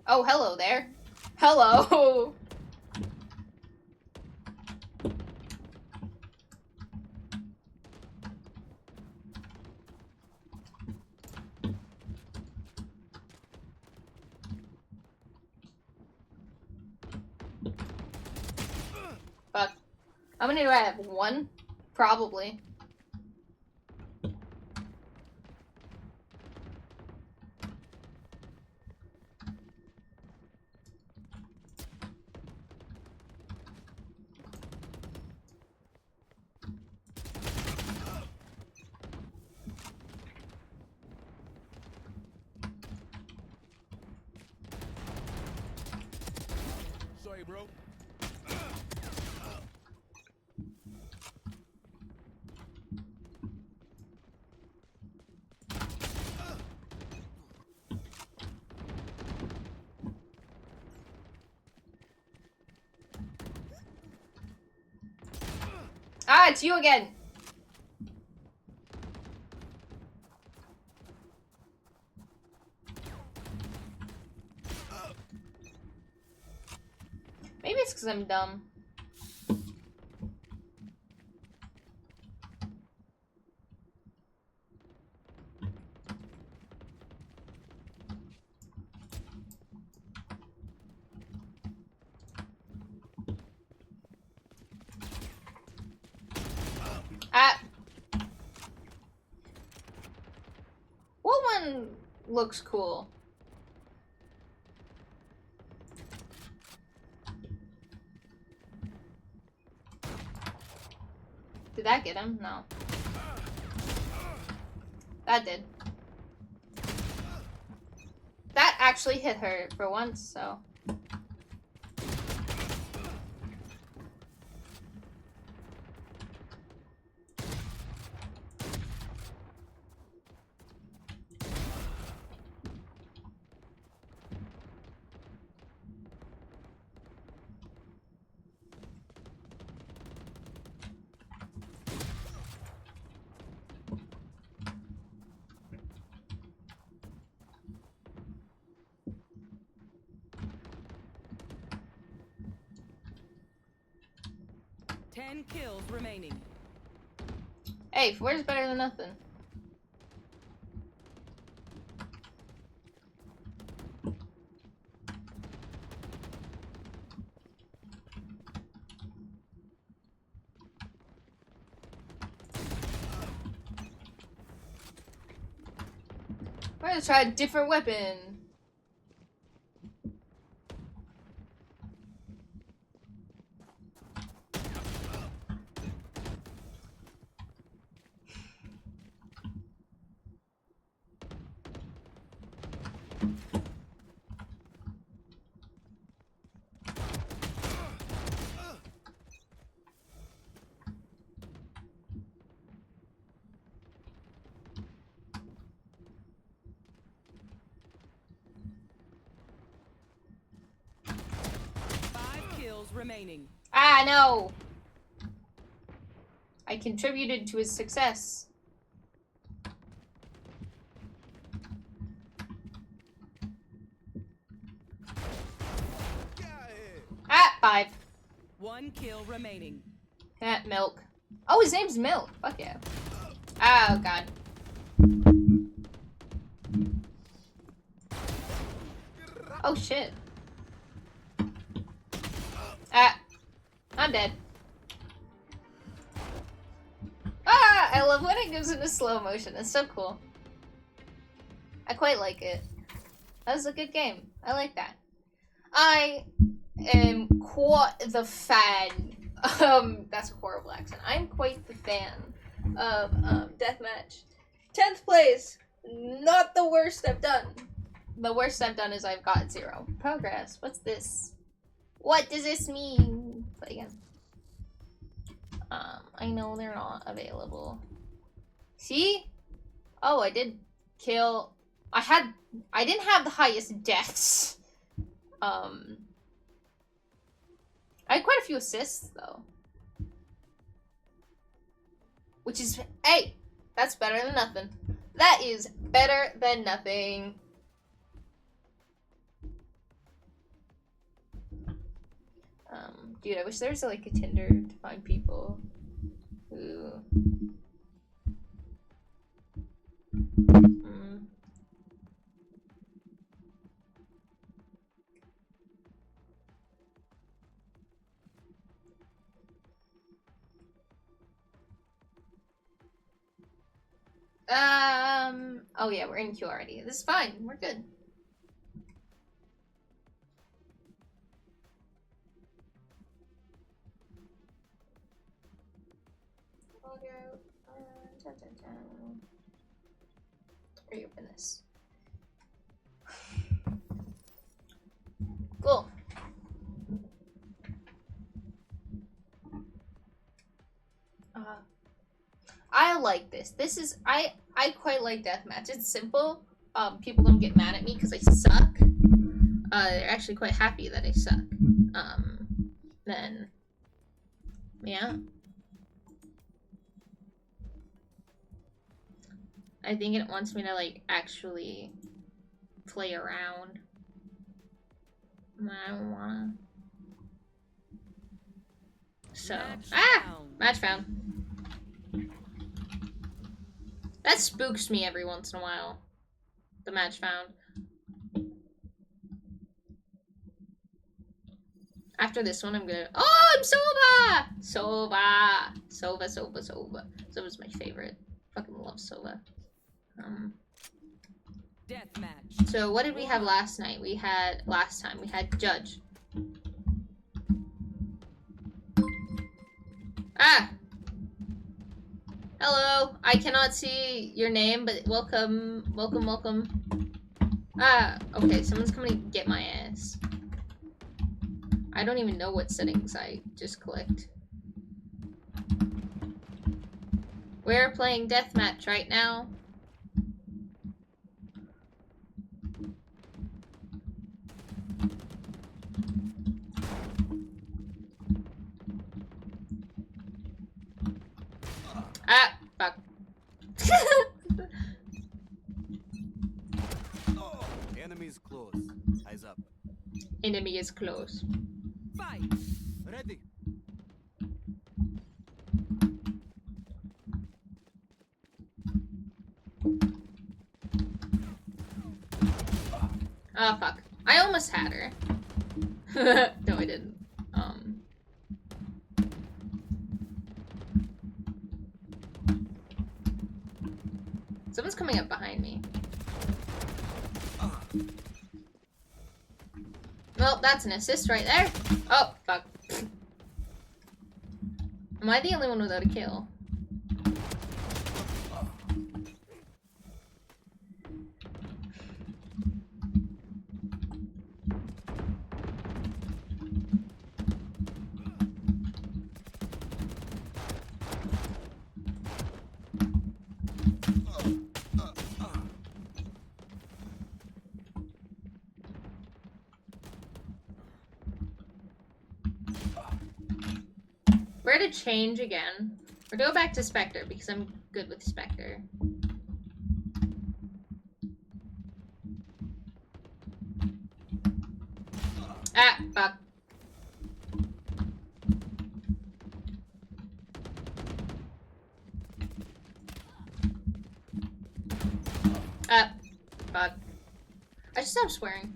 Oh, hello there. Hello. Fuck. How many do I have? One? Probably. Sorry, bro. Ah, it's you again. Maybe it's because I'm dumb. Ah. What one looks cool? Did that get him? No. That did. That actually hit her for once, so. Ten kills remaining. Hey, four's better than nothing. We're gonna try a different weapon. Remaining. Ah, no! I contributed to his success. Ah, 5. One kill remaining. Milk. Oh, his name's Milk. Fuck yeah. Oh, God. Oh, shit. Ah. I'm dead. Ah! I love when it goes into slow motion. It's so cool. I quite like it. That was a good game. I like that. I am quite the fan. That's a horrible accent. I'm quite the fan of deathmatch. 10th place, not the worst I've done. The worst I've done is I've got 0 progress. What's this? What does this mean? Play again. I know they're not available. See? Oh, I did kill. I didn't have the highest deaths. I had quite a few assists though. Which is, hey, that's better than nothing. That is better than nothing. Dude, I wish there was like a Tinder to find people who oh yeah, we're in queue already. This is fine. We're good. Reopen this. Cool. I like this. This is I quite like deathmatch. It's simple. People don't get mad at me because I suck. They're actually quite happy that I suck. Then yeah. I think it wants me to like actually play around. I don't wanna. So match found. That spooks me every once in a while. The match found. After this one, I'm gonna. Oh, I'm Sova! Sova. Sova's my favorite. Fucking love Sova. Deathmatch. So what did we have last night? We had Judge. Ah! Hello, I cannot see your name, but welcome. Ah, okay, someone's coming to get my ass. I don't even know what settings I just clicked. We're playing deathmatch right now. Ah, fuck. Enemies close. Eyes up. Enemy is close. Fight. Ready. Oh, fuck. I almost had her. No, I didn't. Someone's coming up behind me. Well, that's an assist right there. Oh, fuck. Am I the only one without a kill? Where to change again? Or go back to Spectre because I'm good with Spectre. Ah, fuck. Ah, fuck. I should stop swearing.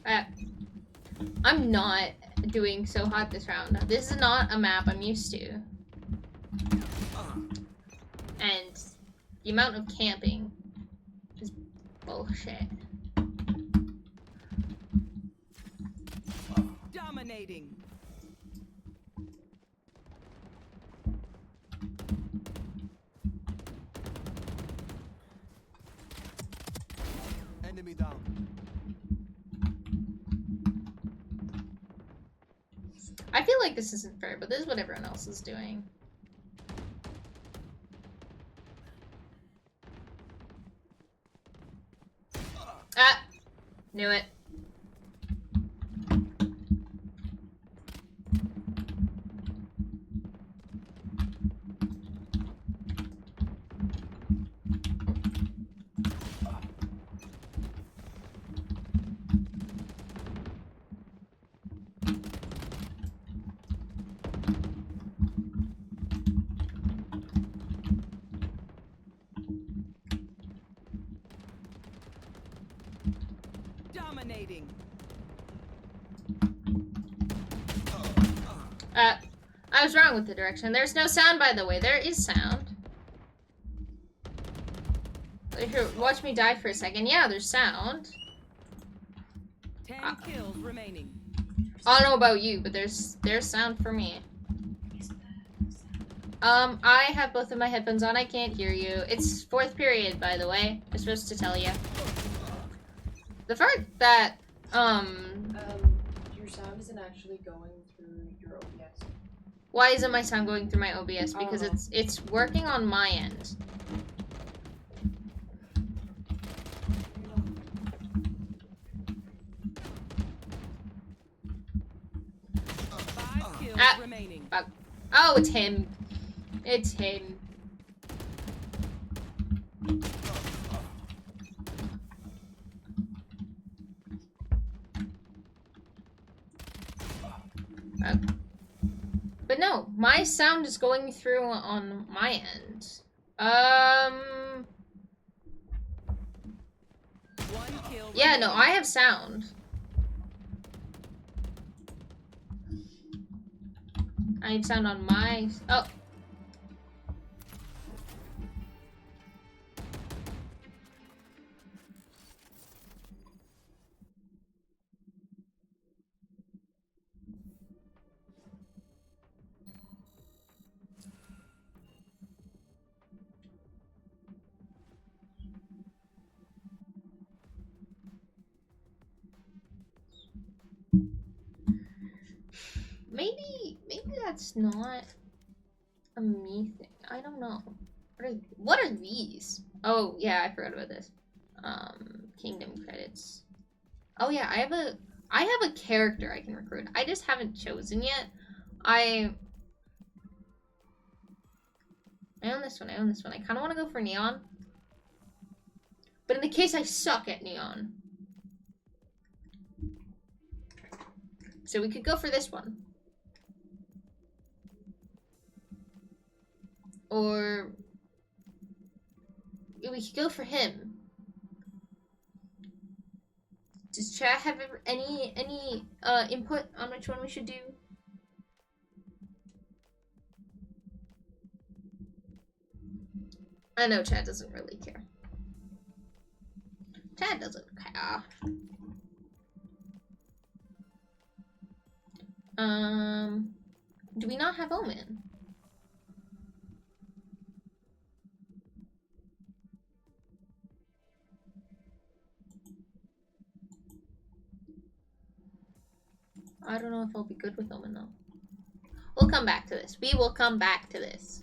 Ah. I'm not doing so hot this round. This is not a map I'm used to. And the amount of camping is bullshit. Dominating. Enemy down. I feel like this isn't fair, but this is what everyone else is doing. Ah! Knew it. Dominating. I was wrong with the direction. There's no sound, by the way. There is sound. Here, watch me die for a second. Yeah, there's sound. 10 kills remaining. I don't know about you, but there's sound for me. I have both of my headphones on. I can't hear you. It's fourth period, by the way. I'm supposed to tell you. The fact that, Your sound isn't actually going through your OBS. why isn't my sound going through my OBS? Because I don't it's working on my end. Five kills Ah. remaining. Oh, it's him. It's him. But no, my sound is going through on my end. One kill Yeah, no, remaining. I have sound. I have sound on my... Oh. Maybe that's not a me thing. I don't know. What are these? Oh yeah, I forgot about this. Kingdom credits. Oh yeah, I have a character I can recruit. I just haven't chosen yet. I own this one. I own this one. I kind of want to go for Neon. But in the case I suck at Neon. So we could go for this one. Or we could go for him. Does chat have any input on which one we should do? I know chat doesn't really care. Chat doesn't care. Do we not have Omen? I don't know if I'll be good with Omen though. We'll come back to this. We will come back to this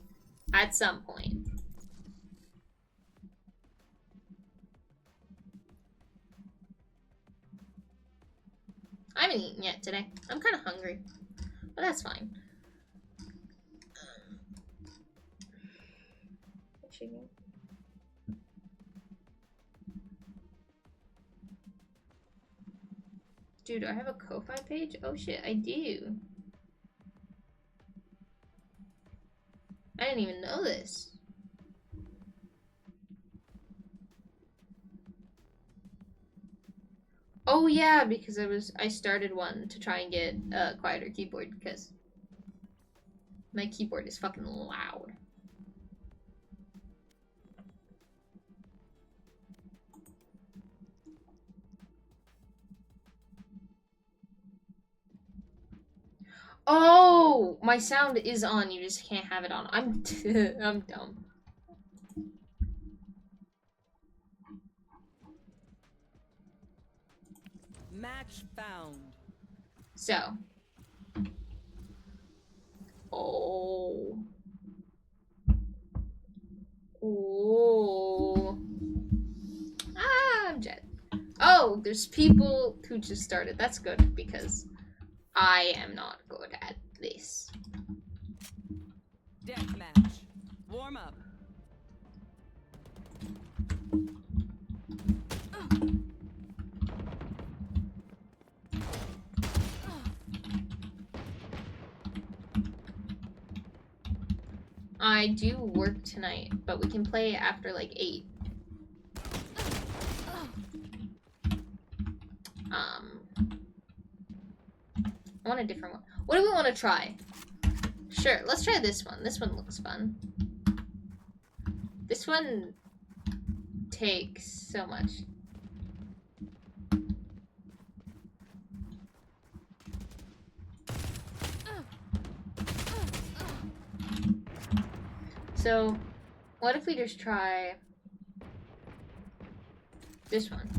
at some point. I haven't eaten yet today. I'm kind of hungry, but that's fine. Dude, do I have a Ko-Fi page? Oh shit, I do. I didn't even know this. Oh yeah, because I started one to try and get a quieter keyboard because my keyboard is fucking loud. Oh, my sound is on. You just can't have it on. I'm I'm dumb. Match found. So. Oh. Oh. Ah, I'm dead. Oh, there's people who just started. That's good because I am not good at this. Deathmatch. Warm up. I do work tonight, but we can play after like 8. I want a different one. What do we want to try? Sure, let's try this one. This one looks fun. This one takes so much. So, what if we just try this one?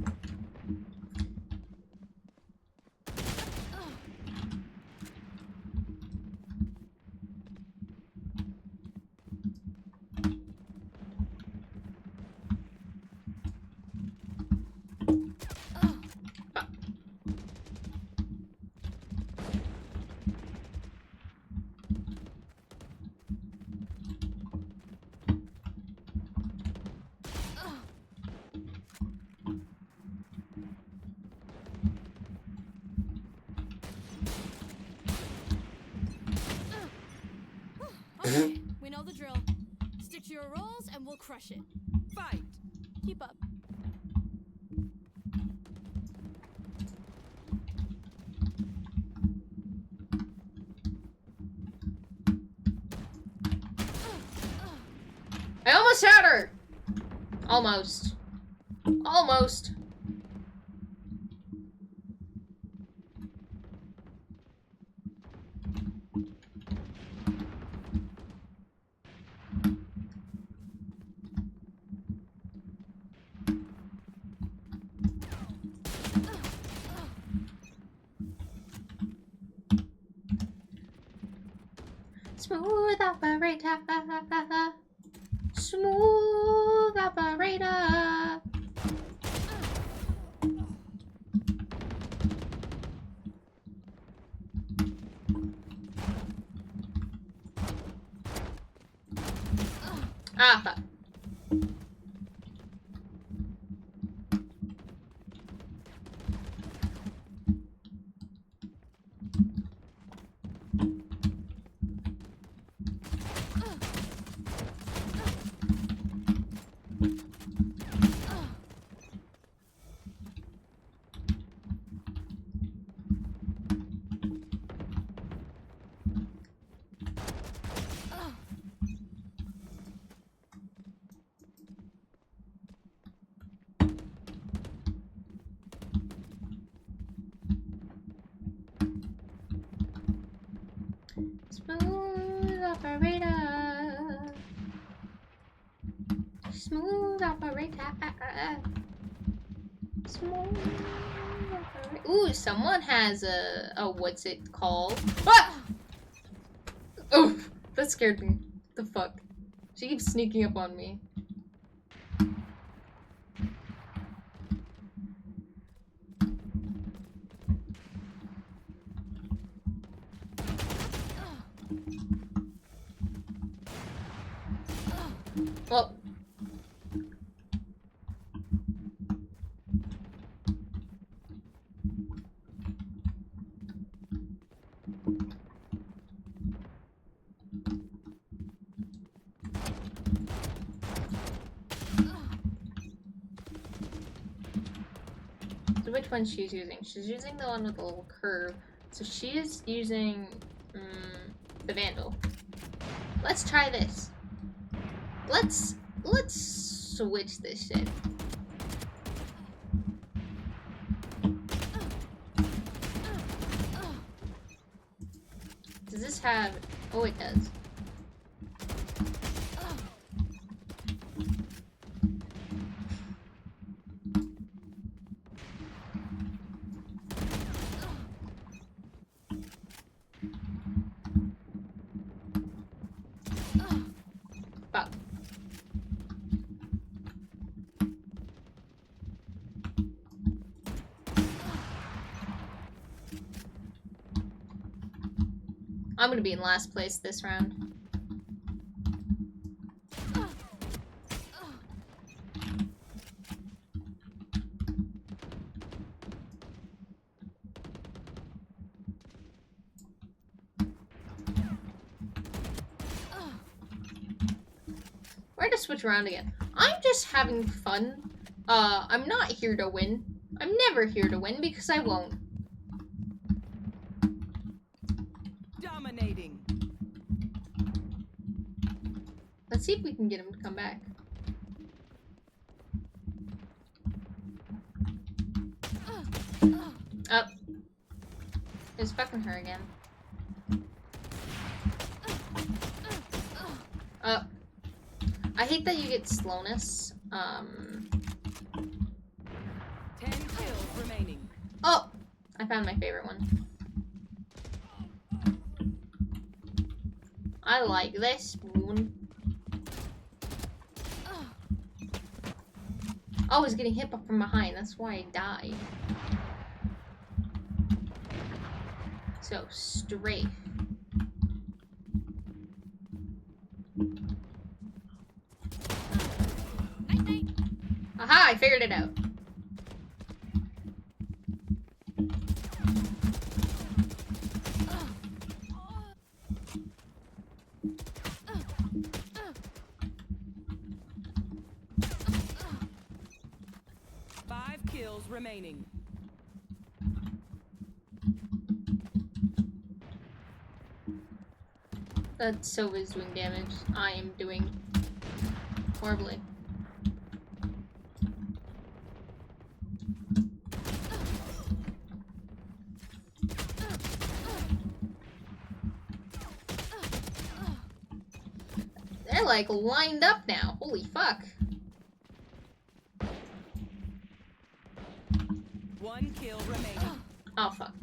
Okay, we know the drill. Stick to your roles and we'll crush it. Fight. Keep up. I almost had her! Almost. Almost. Smooth operator. Smooth operator. Ah, fuck. Smooth operator. Smooth operator. Smooth operator. Ooh, someone has a what's it called? Ah! Oh, that scared me. The fuck? She keeps sneaking up on me. Well, so which one she's using? She's using the one with the little curve. So she is using the Vandal. Let's try this. Let's switch this shit. have... Oh, it does. Fuck. I'm gonna be in last place this round. We're gonna switch around again. I'm just having fun. I'm not here to win. I'm never here to win because I won't. Dominating. Let's see if we can get him to come back. Oh. It's fucking her again. Oh. I hate that you get slowness. 10 kills remaining. Oh! I found my favorite one. I like this one. Oh, I was getting hit from behind. That's why I died. So, strafe. Aha, I figured it out. Five kills remaining. That Sova's doing damage. I am doing horribly. They're like lined up now. Holy fuck. 1 kill remaining. Oh fuck.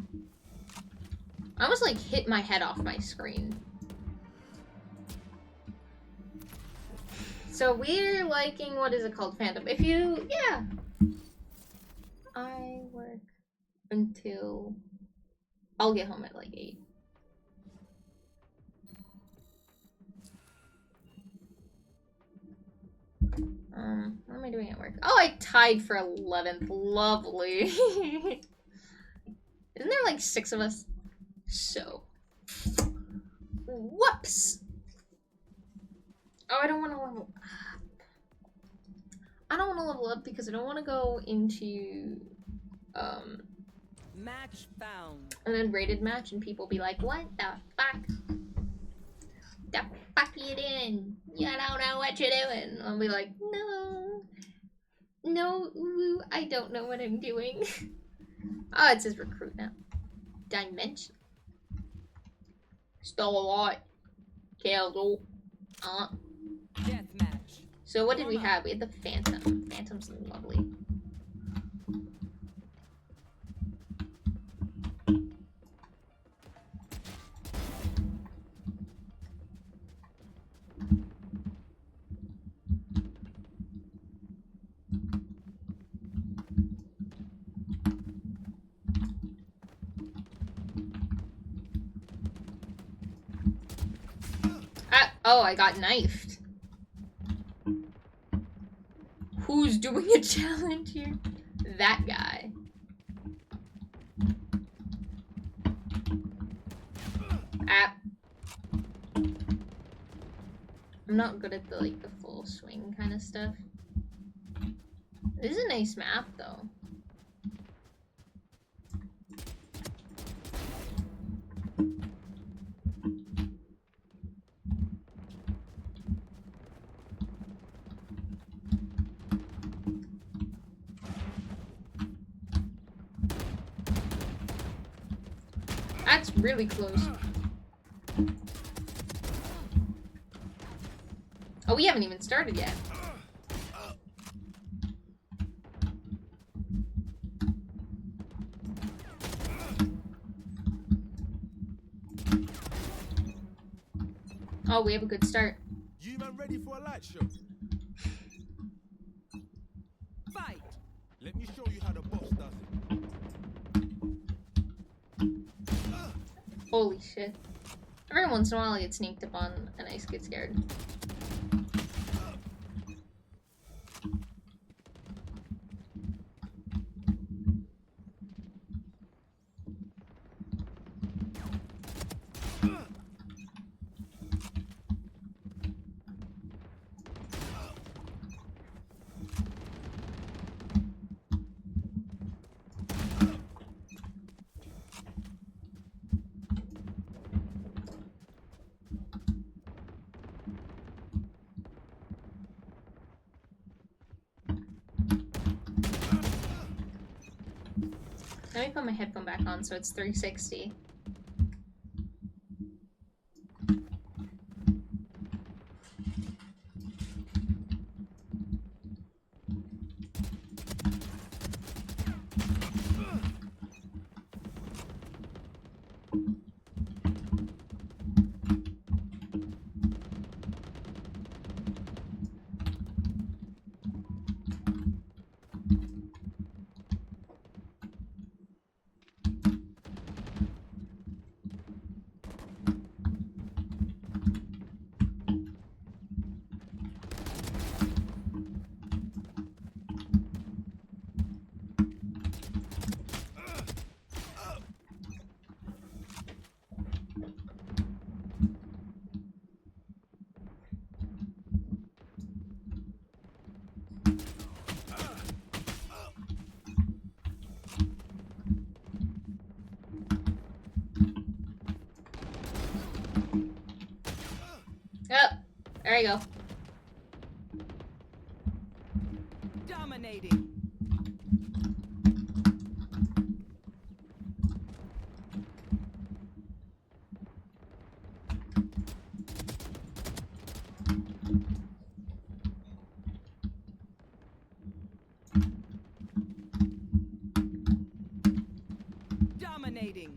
I almost like hit my head off my screen. So we're liking, what is it called, Phantom? If you, yeah. I work until, I'll get home at like 8. What am I doing at work? Oh, I tied for 11th. Lovely. Isn't there like 6 of us? So. Whoops! Oh, I don't want to level up. I don't want to level up because I don't want to go into, Match found. an unrated match and people be like, what the fuck? The fuck you doing? You don't know what you're doing. I'll be like, no, I don't know what I'm doing. Oh, it says recruit now. Dimension. Stole a lot. Killed. Deathmatch. So what did we have? We had the Phantom. Phantom's lovely. Oh, I got knifed. Who's doing a challenge here? That guy. Ah. I'm not good at the full swing kind of stuff. This is a nice map though. That's really close. we haven't even started yet. Oh, we have a good start. You man ready for a light show? Fight. Let me show you how the boss does it. Holy shit. Every once in a while I get sneaked up on and I get scared. Let me put my headphone back on so it's 360. Oh, there you go. Dominating. Dominating.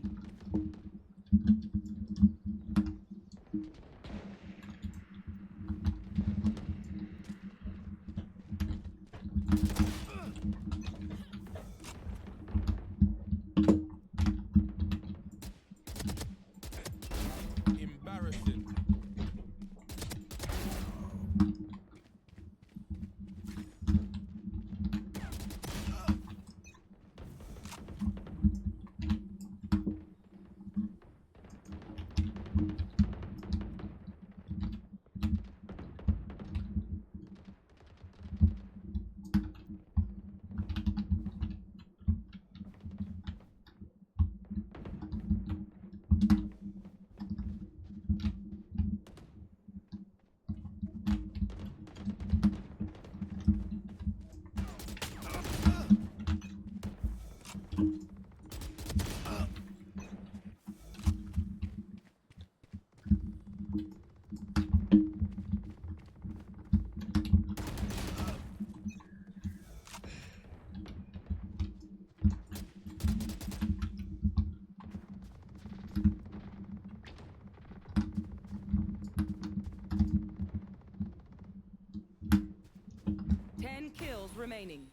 Embarrassing. Remaining.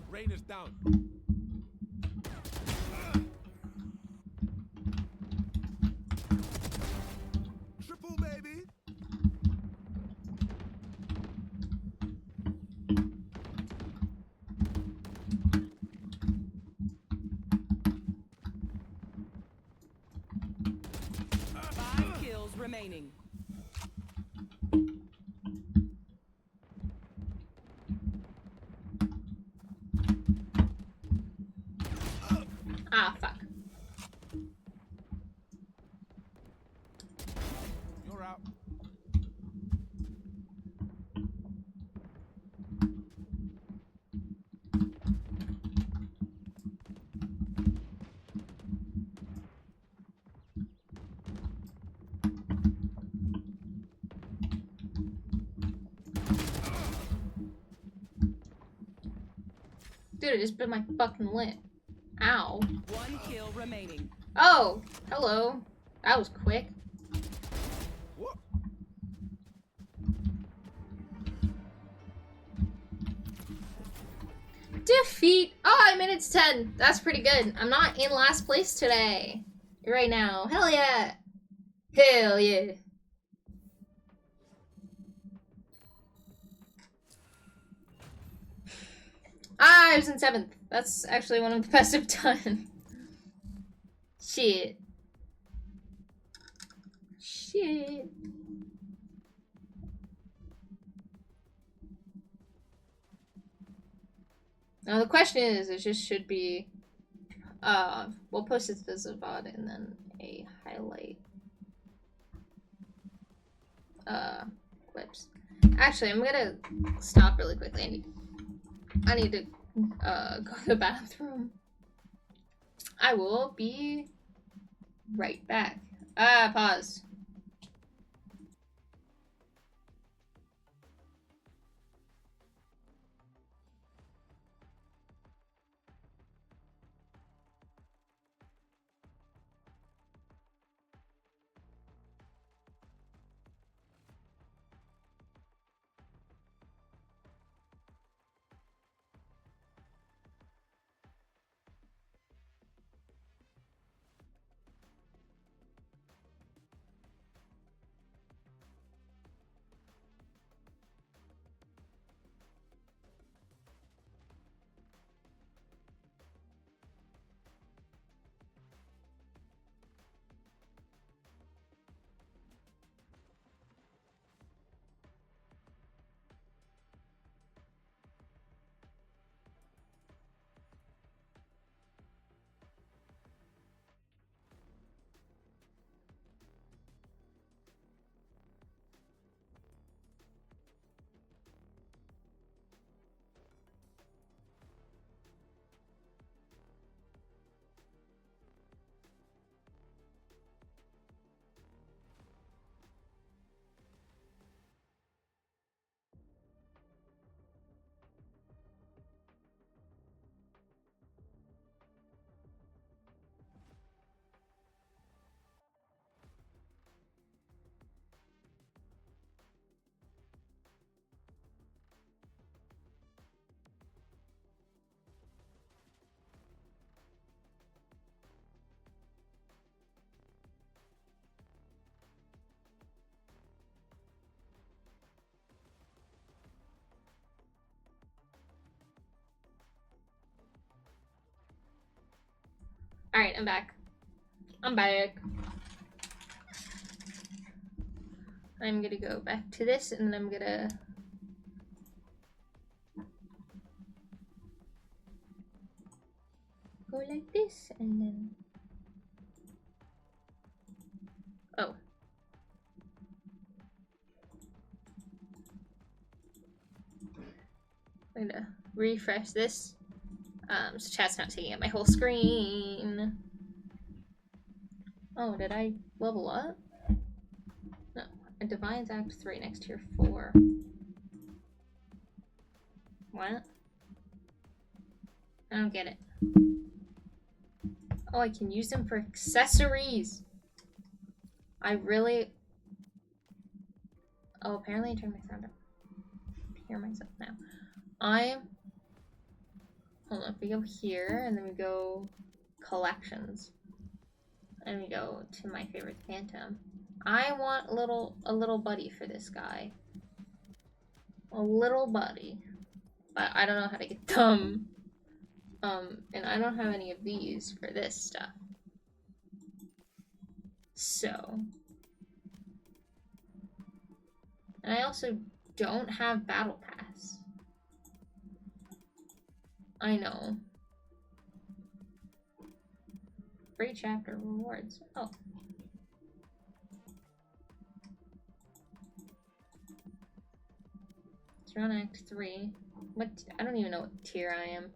Rain is down. Triple, baby. remaining. Ah, fuck. You're out. Dude, I just bit my fucking lip. Ow. One kill remaining. Oh, hello. That was quick. What? Defeat. Oh, I'm minutes 10. That's pretty good. I'm not in last place today. Right now. Hell yeah. Hell yeah. I was in 7th. That's actually one of the best I've done. Shit. Shit. Now the question is, it just should be, we'll post it as a VOD and then a highlight, clips. Actually, I'm gonna stop really quickly. I need to, go to the bathroom. I will be right back. Pause. Alright, I'm back. I'm back. I'm gonna go back to this and then I'm gonna go like this and then oh. I'm gonna refresh this. So chat's not taking up my whole screen. Oh, did I level up? No. A Divine's Act 3 next to your 4. What? I don't get it. Oh, I can use them for accessories. I really... Oh, apparently I turned my sound up. I hear myself now. Hold on, if we go here, and then we go collections. And we go to my favorite Phantom. I want a little buddy for this guy. A little buddy. But I don't know how to get them. And I don't have any of these for this stuff. So And I also don't have Battle Pass. I know. Free chapter rewards. Oh. It's around Act 3. What? I don't even know what tier I am.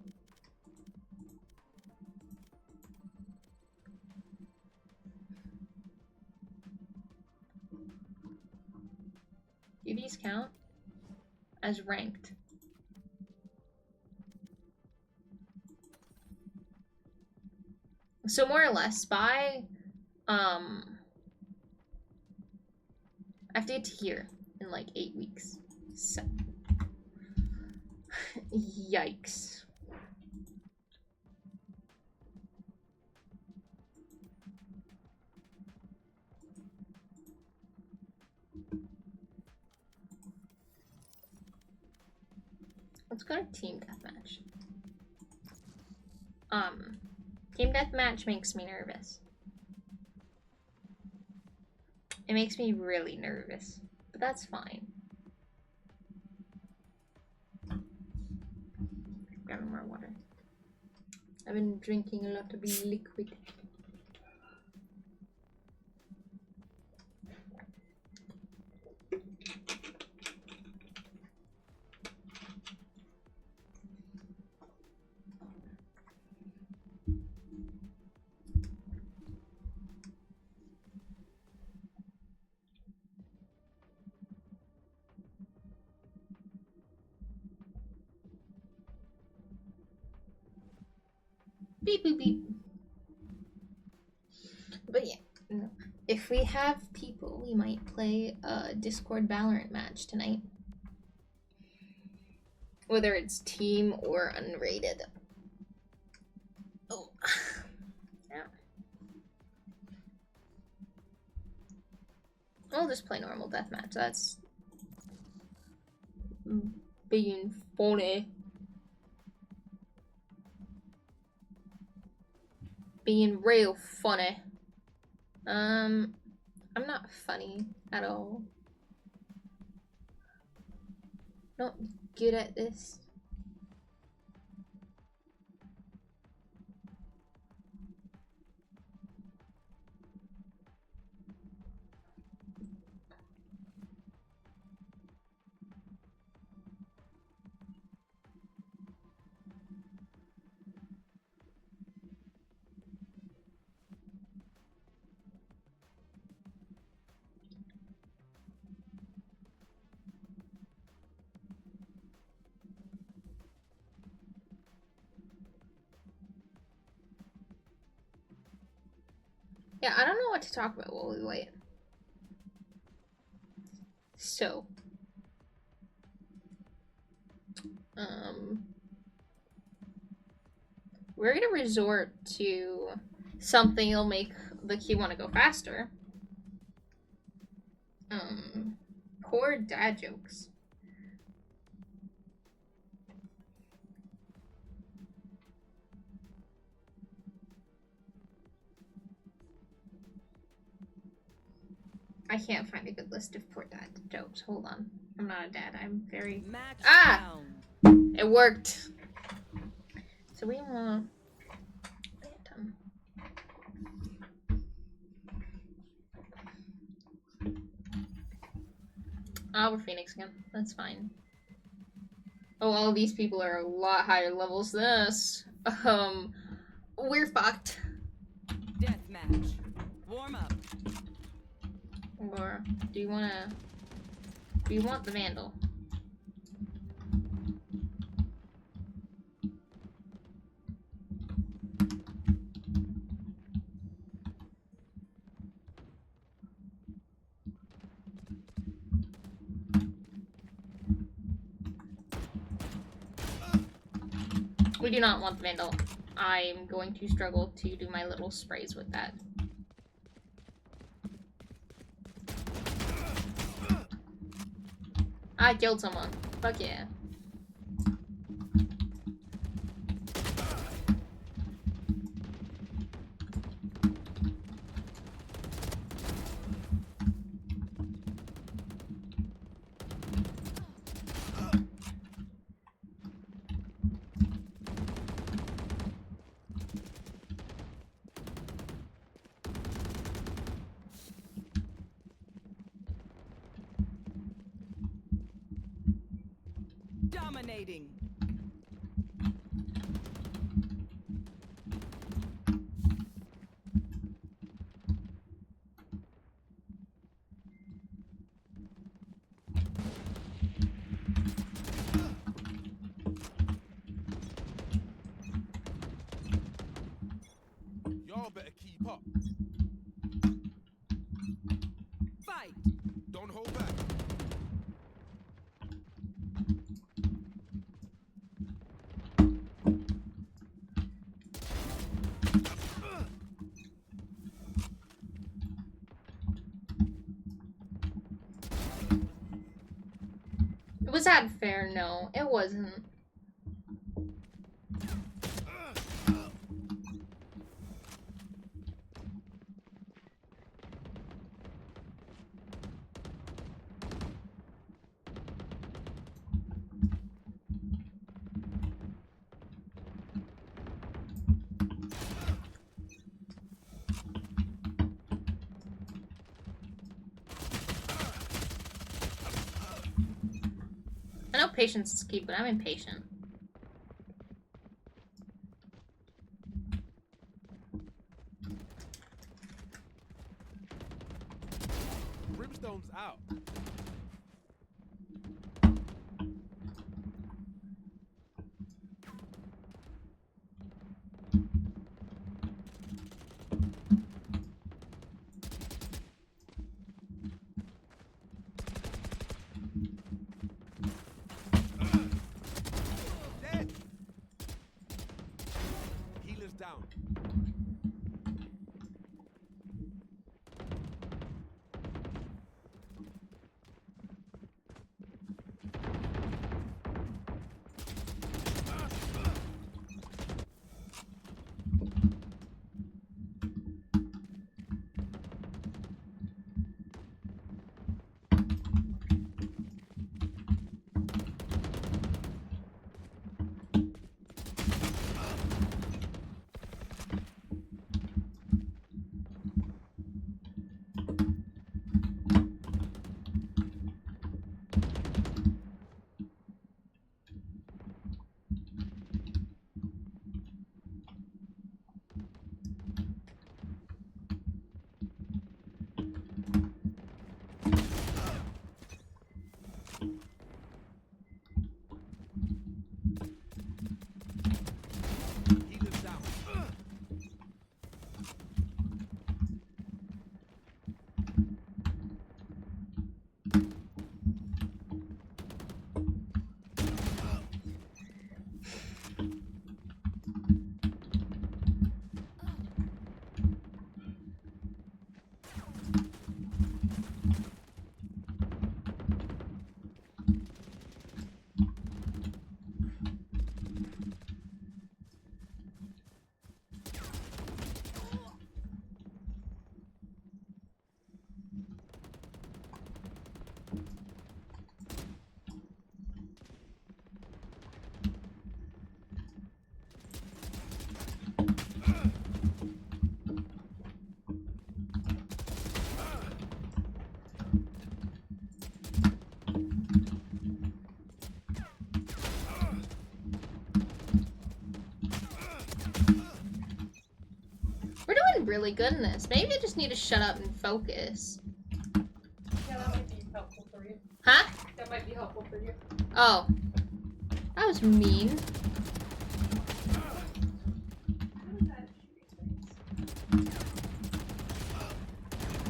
Do these count as ranked? So more or less by I have to get to here in like 8 weeks. So yikes. Let's go to team deathmatch. Team deathmatch makes me nervous. It makes me really nervous, but that's fine. Grabbing more water. I've been drinking a lot of liquid. Beep, beep, beep. But yeah, no. If we have people, we might play a Discord VALORANT match tonight. Whether it's team or unrated. Oh. Yeah. I'll just play normal deathmatch. That's being funny. Being real funny. I'm not funny at all. Not good at this. Yeah, I don't know what to talk about while we wait. So, we're gonna resort to something that'll make the queue want to go faster. Poor dad jokes. I can't find a good list of poor dad jokes. Hold on. I'm not a dad. I'm very... Match Ah! down. It worked. So we want... Oh, we're Phoenix again. That's fine. Oh, all these people are a lot higher levels than us. We're fucked. Deathmatch. Warm up. Or do you wanna... Do you want the Vandal? We do not want the Vandal. I'm going to struggle to do my little sprays with that. I killed someone. Fuck yeah. Dominating. Y'all better keep up. Fight. Don't hold back. Was that fair? No, it wasn't. I know patience is key, but I'm impatient. Brimstone's out. Dead. Healer's down. Healer's down. We're doing really good in this. Maybe I just need to shut up and focus. Yeah, that might be helpful for you. Huh? That might be helpful for you. Oh. That was mean.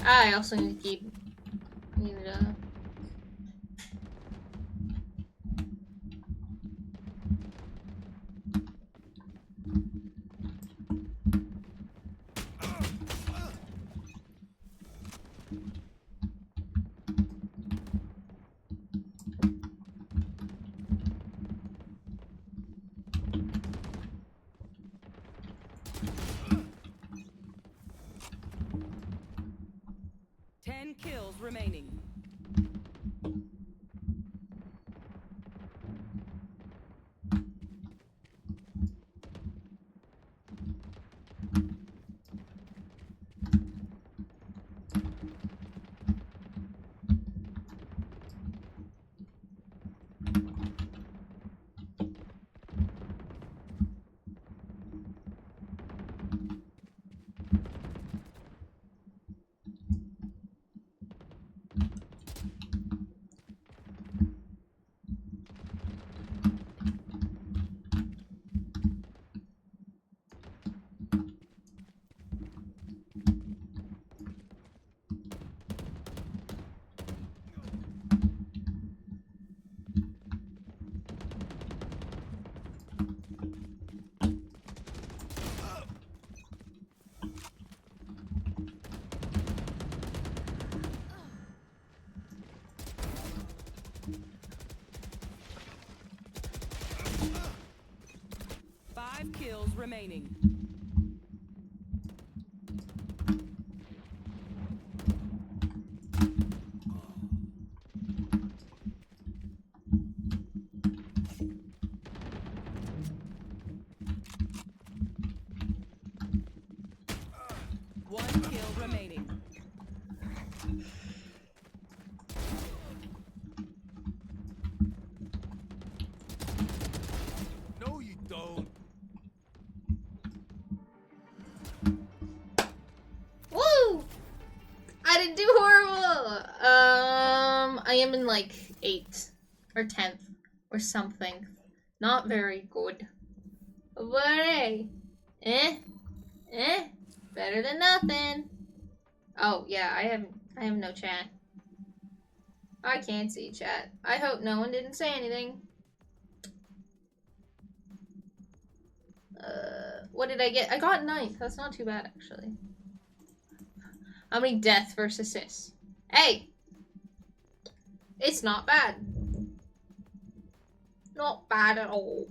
I also need to keep... Need to... Kills remaining. remaining. One kill remaining. No, you don't. Woo! I didn't do horrible! I am in like 8th or 10th or something. Not very good. But hey, better than nothing. Oh yeah, I have no chat. I can't see chat. I hope no one didn't say anything. What did I get? I got 9th. That's not too bad, actually. How many death versus assists? Hey! It's not bad. Not bad at all.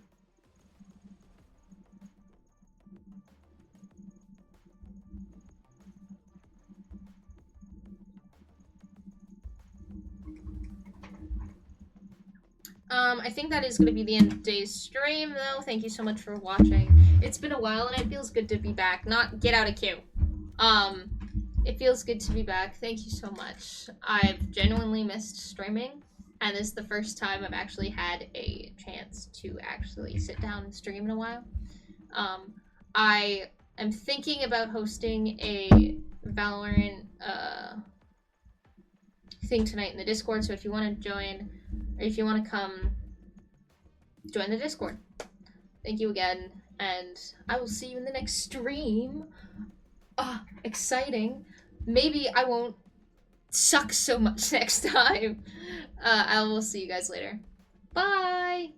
I think that is going to be the end of today's stream, though. Thank you so much for watching. It's been a while, and it feels good to be back. Not get out of queue. It feels good to be back. Thank you so much. I've genuinely missed streaming, and this is the first time I've actually had a chance to actually sit down and stream in a while. I am thinking about hosting a Valorant thing tonight in the Discord, so if you want to join, or if you want to come, join the Discord. Thank you again, and I will see you in the next stream. Exciting. Maybe I won't suck so much next time. I will see you guys later. Bye!